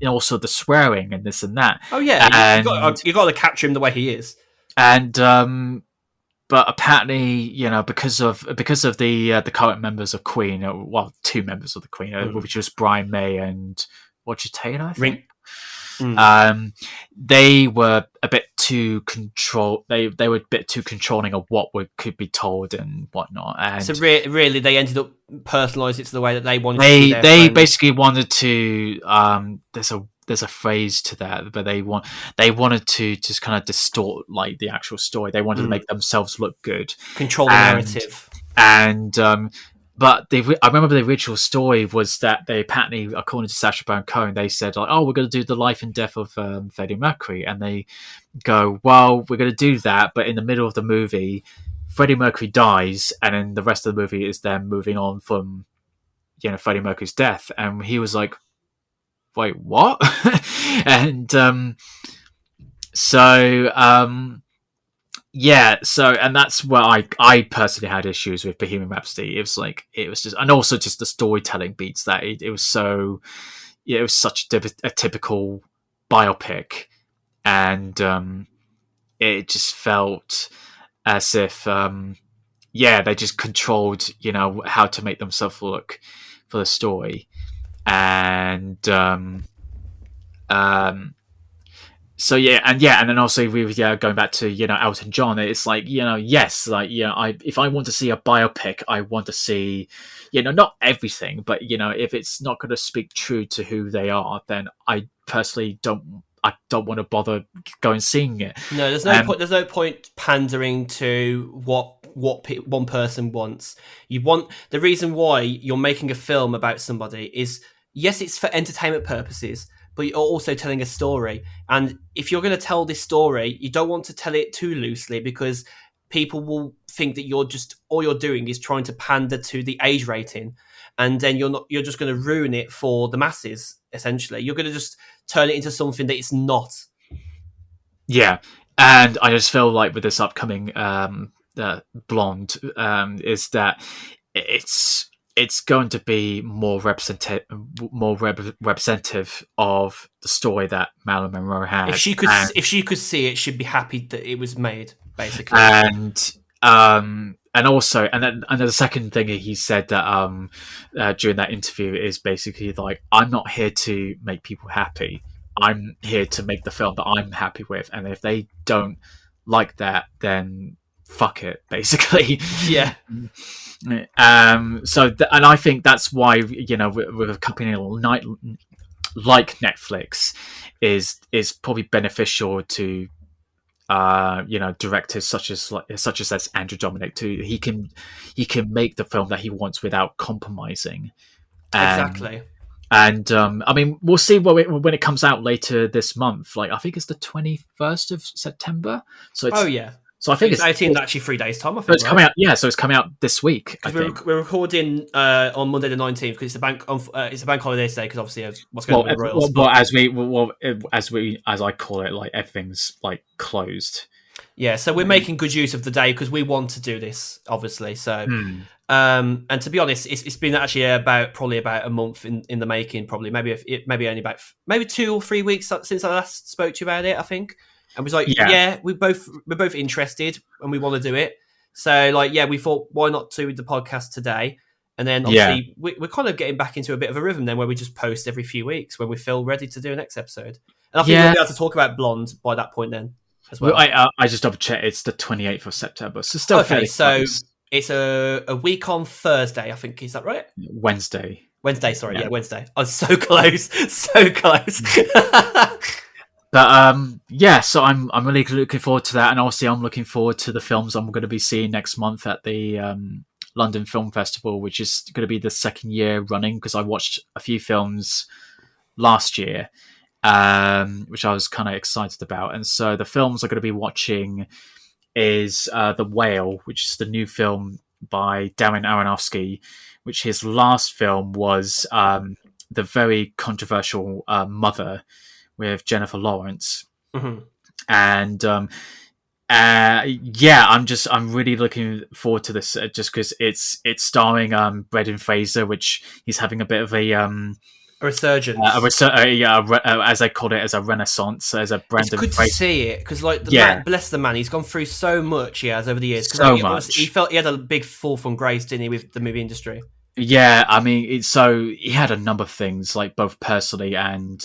B: also the swearing and this and that.
A: Oh yeah, you got to capture him the way he is.
B: And but apparently, because of the current members of Queen, well, two members of the Queen, which was Brian May and Roger Taylor, I think. They were a bit too they were a bit too controlling of what could be told and whatnot. And
A: so really, they ended up personalising it to the way that they wanted.
B: They basically wanted to. There's a phrase to that, but they wanted to just kind of distort like the actual story. They wanted to make themselves look good,
A: control the narrative,
B: and. But I remember the original story was that they apparently, according to Sacha Baron Cohen, they said, like, "Oh, we're going to do the life and death of Freddie Mercury," and they go, "Well, we're going to do that, but in the middle of the movie, Freddie Mercury dies, and then the rest of the movie is them moving on from, Freddie Mercury's death." And he was like, "Wait, what?" And yeah, and that's where I personally had issues with Bohemian Rhapsody. It was just, and also just the storytelling beats that it was so, it was such a typical biopic, and it just felt as if they just controlled how to make themselves look for the story, and So and then also we were going back to Elton John. It's like yes, like if I want to see a biopic, I want to see not everything, but if it's not going to speak true to who they are, then I personally don't want to bother going seeing it.
A: No, there's no point. There's no point pandering to what one person wants. You want the reason why you're making a film about somebody is, yes, it's for entertainment purposes, but you're also telling a story. And if you're going to tell this story, you don't want to tell it too loosely, because people will think that all you're doing is trying to pander to the age rating, and then you're just going to ruin it for the masses. Essentially, you're going to just turn it into something that it's not.
B: Yeah, and I just feel like with this upcoming Blonde, is that it's going to be more representative of the story that Marilyn Monroe had.
A: If she could see it, she'd be happy that it was made, basically.
B: And also, and then the second thing he said that during that interview is basically like, I'm not here to make people happy. I'm here to make the film that I'm happy with, and if they don't like that, then fuck it, basically.
A: Yeah.
B: And I think that's why with a company like Netflix is probably beneficial to directors such as Andrew Dominic too. He can make the film that he wants without compromising.
A: Exactly.
B: And I mean, we'll see when it comes out later this month. Like, I think it's the 21st of September. So it's, So I think
A: it's actually 3 days time. I think
B: so it's coming out. Yeah, so it's coming out this week.
A: We're recording on Monday the 19th because it's a bank holiday today. Because obviously of what's going on with the Royals.
B: As I call it, like, everything's like closed.
A: Yeah, so we're making good use of the day because we want to do this, obviously. So, and to be honest, it's been actually probably about a month in the making. Probably maybe only about 2 or 3 weeks since I last spoke to you about it, I think. And was like, we're both interested and we want to do it. So, like, we thought, why not do the podcast today? And then obviously we're kind of getting back into a bit of a rhythm then, where we just post every few weeks when we feel ready to do a next episode. And I think we'll be able to talk about Blonde by that point then as well.
B: I just double checked. It's the 28th of September, so still fairly close.
A: It's a week on Thursday, I think. Is that right?
B: Wednesday,
A: sorry. Yeah, Wednesday. I was so close. So close.
B: But so I'm really looking forward to that, and obviously I'm looking forward to the films I'm going to be seeing next month at the London Film Festival, which is going to be the second year running, because I watched a few films last year, which I was kind of excited about. And so the films I'm going to be watching is The Whale, which is the new film by Darren Aronofsky, which his last film was the very controversial Mother, with Jennifer Lawrence. And I'm really looking forward to this, just because it's starring Brendan Fraser, which he's having a bit of a
A: resurgence,
B: as they called it, as a renaissance, as a Brendan Fraser.
A: It's good to see it, because man, bless the man, he's gone through so much he has over the years.
B: Much.
A: He felt he had a big fall from grace, didn't he, with the movie industry?
B: Yeah, I mean, he had a number of things, like both personally and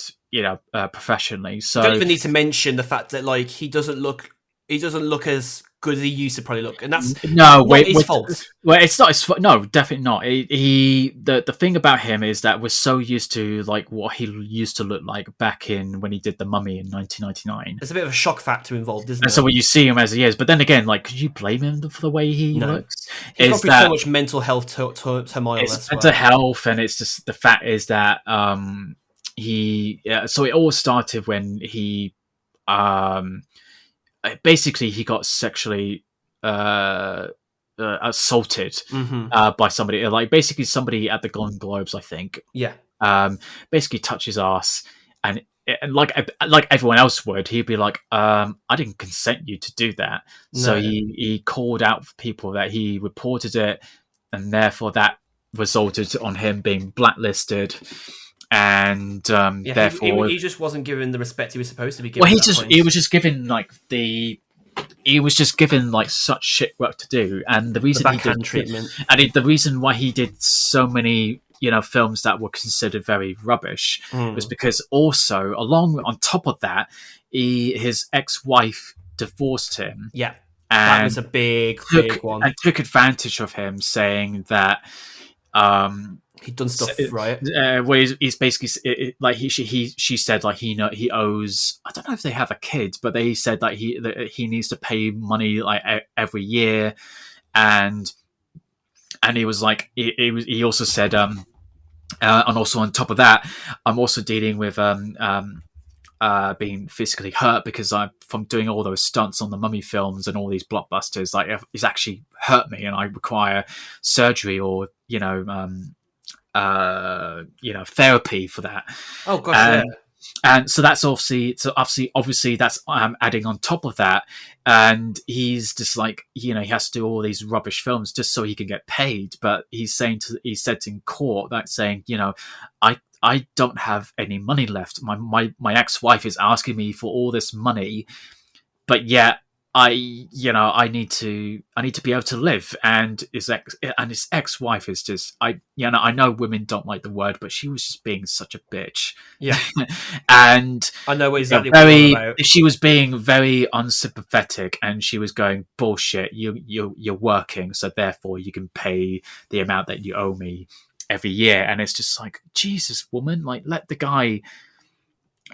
B: professionally. So
A: you don't even need to mention the fact that, like, he doesn't look as good as he used to probably look, and that's his fault.
B: Well, it's not his fault. No, definitely not. The thing about him is that we're so used to, like, what he used to look like back when he did The Mummy in 1999.
A: There's a bit of a shock factor involved, isn't there?
B: And so when you see him as he is, but then again, like, could you blame him for the way he looks?
A: He's got through so much mental health turmoil.
B: It's mental health, and it's just the fact is that so it all started when he basically he got sexually assaulted by somebody, like basically somebody at the Golden Globes, I think. Basically touched his ass, and like everyone else would, he'd be like, I didn't consent you to do that. So he called out for people that he reported it, and therefore that resulted on him being blacklisted. And therefore
A: he just wasn't given the respect he was supposed to be given.
B: Well, he was just given like such shit work to do, and the reason the reason why he did so many films that were considered very rubbish was
A: Mm.
B: because also along on top of that, his ex-wife divorced him
A: Yeah, that was
B: and
A: a big one.
B: took advantage of him, saying that um
A: He'd done stuff right.
B: where he's basically like she said like he owes, I don't know if they have a kid, but they said that he needs to pay money like every year, and he was like he also said and also on top of that, I'm also dealing with being physically hurt because I, from doing all those stunts on the Mummy films and all these blockbusters, like it's actually hurt me, and I require surgery or therapy for that.
A: Oh gosh, yeah.
B: And so that's obviously that's adding on top of that, and he's just like, he has to do all these rubbish films just so he can get paid. But he said in court that saying, I don't have any money left. My ex-wife is asking me for all this money, but yet I need to be able to live. And his ex-wife is just, I know women don't like the word, but she was just being such a bitch.
A: Yeah.
B: And
A: I know exactly what you're about.
B: she was being very unsympathetic, and she was going, bullshit, you're working, so therefore you can pay the amount that you owe me every year. And it's just like, Jesus, woman, like, let the guy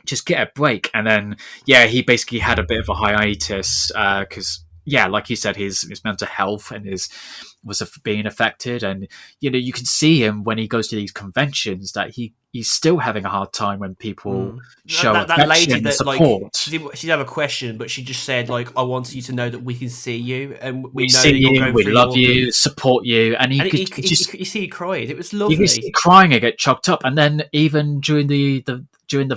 B: just get a break. And then he basically had a bit of a hiatus because like you said, his mental health and was being affected. And you can see him when he goes to these conventions that he's still having a hard time when people show
A: that lady
B: and
A: that
B: support.
A: Like she didn't have a question, but she just said like, I want you to know that we can see you and we know
B: see
A: that you're
B: you,
A: going
B: we
A: through
B: love you, support you. And
A: you see he cried. It was lovely.
B: You can see crying and get choked up. And then even during the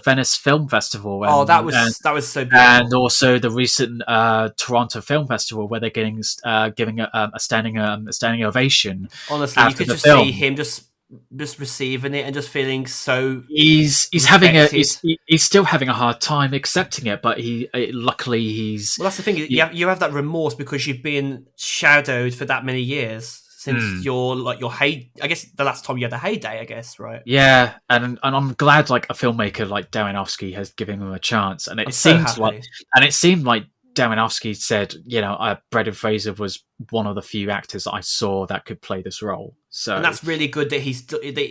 B: Venice Film Festival,
A: that was so beautiful.
B: And also the recent Toronto Film Festival, where they're giving a standing ovation.
A: Honestly, you could just see him just receiving it and just feeling so.
B: He's still having a hard time accepting it, but luckily he's.
A: Well, that's the thing. You have that remorse because you've been shadowed for that many years. Since your I guess the last time you had a heyday, I guess, right?
B: Yeah, and I'm glad like a filmmaker like Darrenowski has given him a chance, and it seemed like Darrenowski said, Brendan Fraser was one of the few actors I saw that could play this role. So,
A: and that's really good that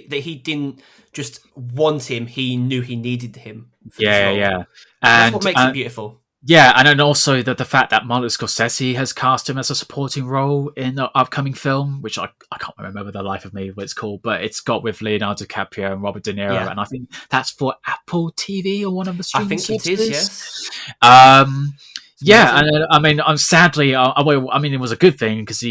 A: that he didn't just want him; he knew he needed him. For this role.
B: And
A: that's what makes it beautiful.
B: Yeah, and then also the fact that Martin Scorsese has cast him as a supporting role in the upcoming film, which I can't remember the life of me what it's called, but it's got with Leonardo DiCaprio and Robert De Niro, and I think that's for Apple TV or one of the streaming services.
A: I think it is, yes.
B: And I mean, it was a good thing because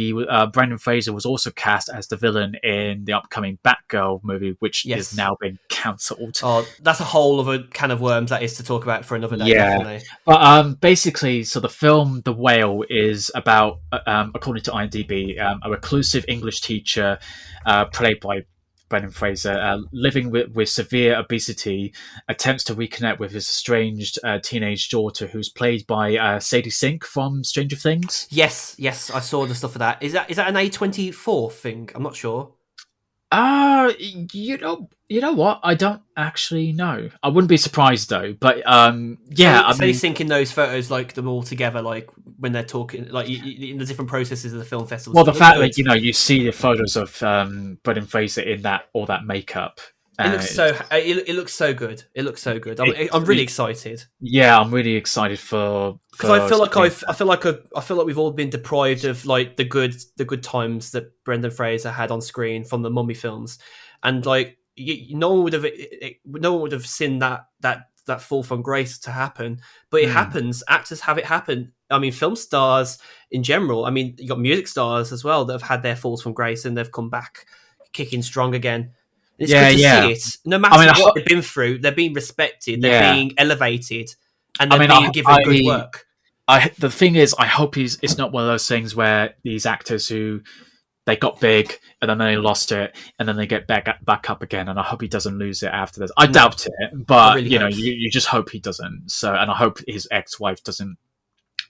B: Brendan Fraser was also cast as the villain in the upcoming Batgirl movie, which is now been cancelled.
A: Oh, that's a whole other can of worms that is to talk about for another day.
B: Yeah,
A: definitely.
B: But basically, so the film The Whale is about, according to IMDb, a reclusive English teacher played by Brendan Fraser, living with severe obesity, attempts to reconnect with his estranged teenage daughter, who's played by Sadie Sink from Stranger Things.
A: Yes, I saw the stuff of that. Is that an A24 thing? I'm not sure.
B: You know what? I don't actually know. I wouldn't be surprised though. But
A: Sadie Sink in those photos, like them all together, like when they're talking, like in the different processes of the film festival.
B: Well, the fact that you see the photos of Brendan Fraser in all that makeup.
A: It looks so good. It looks so good. I'm really excited.
B: Yeah, I'm really excited for
A: because I feel like we've all been deprived of like the good times that Brendan Fraser had on screen from the Mummy films, and like no one would have seen that fall from grace to happen, but it happens. Actors have it happen. I mean, film stars in general. I mean, you got music stars as well that have had their falls from grace and they've come back kicking strong again. It's good to see it. No matter what they've been through, they're being respected, they're being elevated, and they're being given good work.
B: The thing is, I hope it's not one of those things where these actors who they got big and then they lost it and then they get back up again, and I hope he doesn't lose it after this. I doubt it, but really you just hope he doesn't. So, and I hope his ex-wife doesn't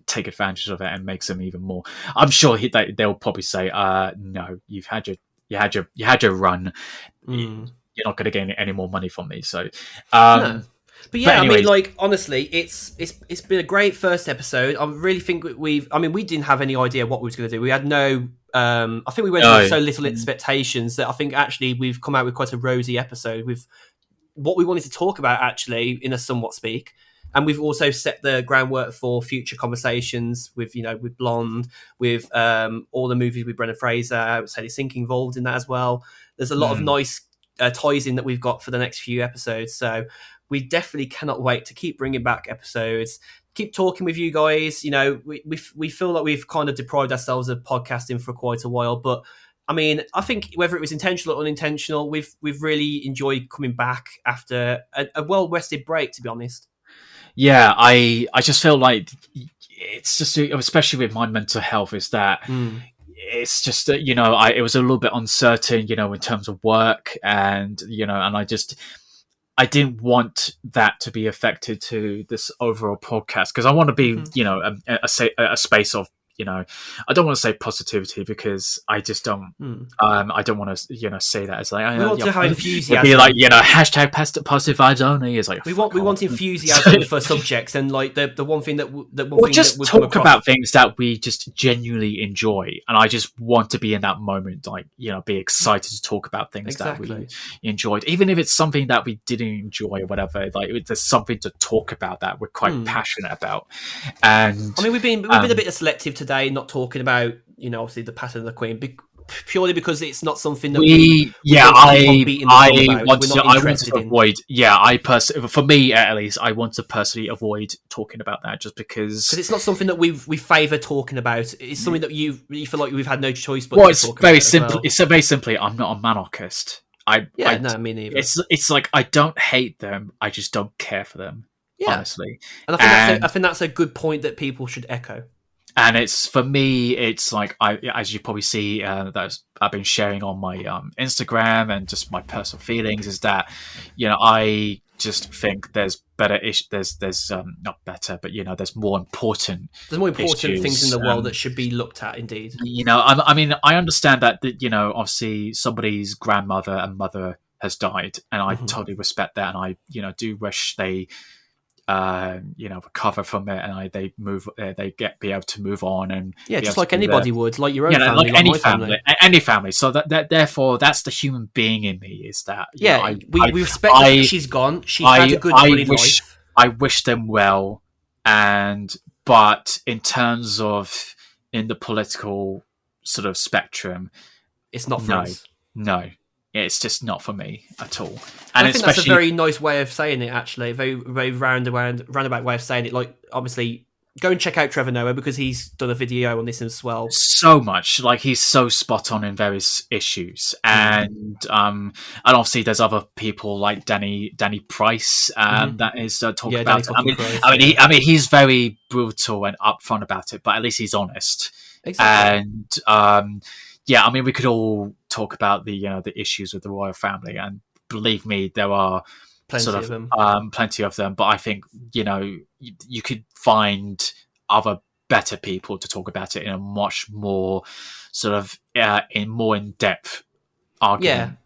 B: take advantage of it and makes him even more. I'm sure they'll probably say, "No, you've had you had your run.
A: Mm.
B: You're not going to gain any more money from me. So,
A: No. But yeah,
B: anyways,
A: I mean, like honestly, it's been a great first episode. I really think we didn't have any idea what we was going to do. We had no. I think we went in with so little expectations that I think actually we've come out with quite a rosy episode with what we wanted to talk about actually in a somewhat speak. And we've also set the groundwork for future conversations with, with Blonde, with all the movies with Brendan Fraser, Sadie Sink involved in that as well. There's a lot of nice ties in that we've got for the next few episodes. So we definitely cannot wait to keep bringing back episodes, keep talking with you guys. We feel like we've kind of deprived ourselves of podcasting for quite a while, but I mean, I think whether it was intentional or unintentional, we've really enjoyed coming back after a well-rested break, to be honest.
B: Yeah, I just feel like it's just, especially with my mental health, is that it's just that, it was a little bit uncertain, in terms of work, and I didn't want that to be affected to this overall podcast, because I want to be, a space of, I don't want to say positivity, because I just don't. I don't want to, say that as like
A: we want to have enthusiasm.
B: It'd be like hashtag positive vibes only. Is like
A: we want enthusiasm for subjects, and like the one thing that
B: just talk about things that we just genuinely enjoy, and I just want to be in that moment, like be excited to talk about things that we enjoyed, even if it's something that we didn't enjoy or whatever. Like there's something to talk about that we're quite passionate about, and
A: I mean we've been a bit selective today, not talking about obviously the Pattern of the Queen, purely because it's not something that I want
B: to avoid. Yeah, I personally, for me at least, I want to personally avoid talking about that, just because
A: it's not something that we favour talking about. It's something that you feel like we've had no choice but.
B: Well, it's very simple. It's very simply, I'm not a monarchist.
A: No, me neither.
B: It's like I don't hate them. I just don't care for them. Yeah. Honestly,
A: and I think that's a good point that people should echo.
B: And it's, for me, it's like, as you probably see, that I've been sharing on my Instagram and just my personal feelings, is that I just think there's better there's not better, but there's more important issues,
A: things in the world that should be looked at. Indeed,
B: I mean, I understand that obviously somebody's grandmother and mother has died, and I totally respect that, and I do wish they recover from it, and they be able to move on, and
A: just like anybody would, like your own family, like
B: any
A: family.
B: Any family. So that therefore that's the human being in me, is that
A: we respect that she's gone. She had a good life.
B: I wish them well, but in terms of in the political sort of spectrum,
A: it's not for us.
B: No. It's just not for me at all.
A: And I think that's a very nice way of saying it, actually. A very, very roundabout way of saying it. Like, obviously, go and check out Trevor Noah, because he's done a video on this as well.
B: So much. Like, he's so spot on in various issues. And obviously there's other people like Danny Price that is talking about it. I mean, he's very brutal and upfront about it, but at least he's honest. Exactly. And I mean, we could all talk about the the issues with the royal family, and believe me, there are plenty of them. But I think you could find other better people to talk about it in a much more sort of more in depth argument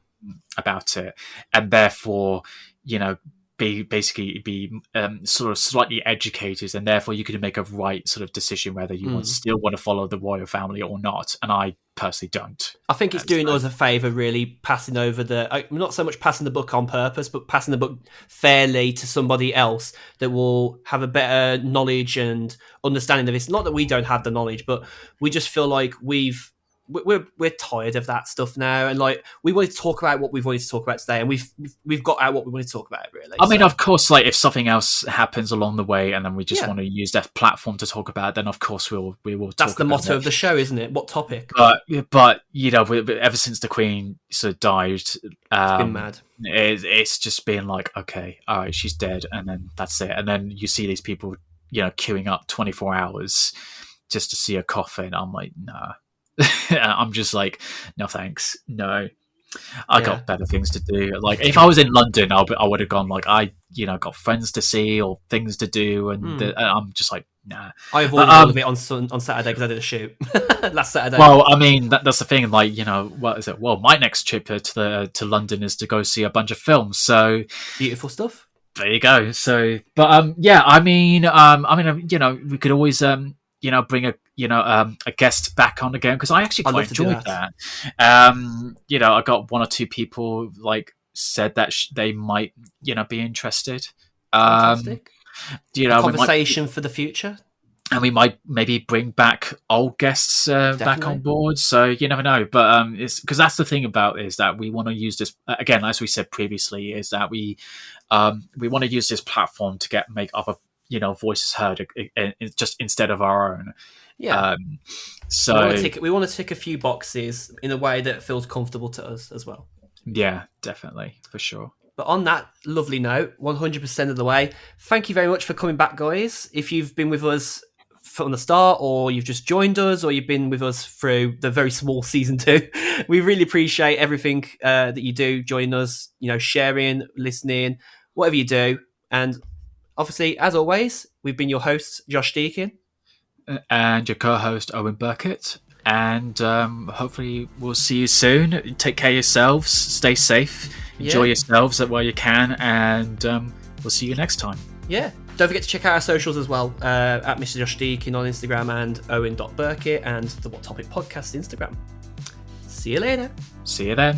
B: about it, and therefore be sort of slightly educated, and therefore you could make a right sort of decision whether you still want to follow the royal family or not. And I personally don't.
A: I think it's doing us a favour, really, passing over not so much passing the book on purpose, but passing the book fairly to somebody else that will have a better knowledge and understanding of this. Not that we don't have the knowledge, but we just feel like we're tired of that stuff now, and like we wanted to talk about what we've wanted to talk about today, and we've got out what we wanted to talk about, really.
B: I mean, of course, like if something else happens along the way, and then we just want to use that platform to talk about it, then of course we will.
A: That's the motto of the show, isn't it? What topic?
B: But ever since the Queen sort of died,
A: it's been mad.
B: It's just been like, okay, all right, she's dead, and then that's it. And then you see these people, queuing up 24 hours just to see a coffin. I'm like, nah. I'm just like, no thanks, no. I got better things to do. Like if I was in London, I would have gone like got friends to see or things to do, and I'm just like nah.
A: I avoided all of it on Saturday because I did a shoot last Saturday.
B: Well, I mean that's the thing. Like what is it? Well, my next trip to London is to go see a bunch of films. So
A: beautiful stuff.
B: There you go. So, but yeah, I mean, we could always bring a guest back on again because I actually quite enjoyed that. I got one or two people like said that they might be interested.
A: Fantastic. Conversation for the future.
B: And we might maybe bring back old guests back on board. So you never know. But it's because that's the thing about it, is that we want to use this again, as we said previously, is that we want to use this platform to make other voices heard, just instead of our own.
A: Yeah.
B: So
A: we want to tick a few boxes in a way that feels comfortable to us as well.
B: Yeah, definitely, for sure.
A: But on that lovely note, 100% of the way, thank you very much for coming back, guys. If you've been with us from the start, or you've just joined us, or you've been with us through the very small season 2, we really appreciate everything that you do. Join us, sharing, listening, whatever you do. And obviously, as always, we've been your hosts, Josh Deakin.
B: And your co-host, Owen Burkett. And hopefully we'll see you soon. Take care of yourselves. Stay safe. Enjoy yourselves while you can. And we'll see you next time. Yeah. Don't forget to check out our socials as well. At Mr. Josh Deakin on Instagram and Owen.Burkett and the What Topic Podcast Instagram. See you later. See you then.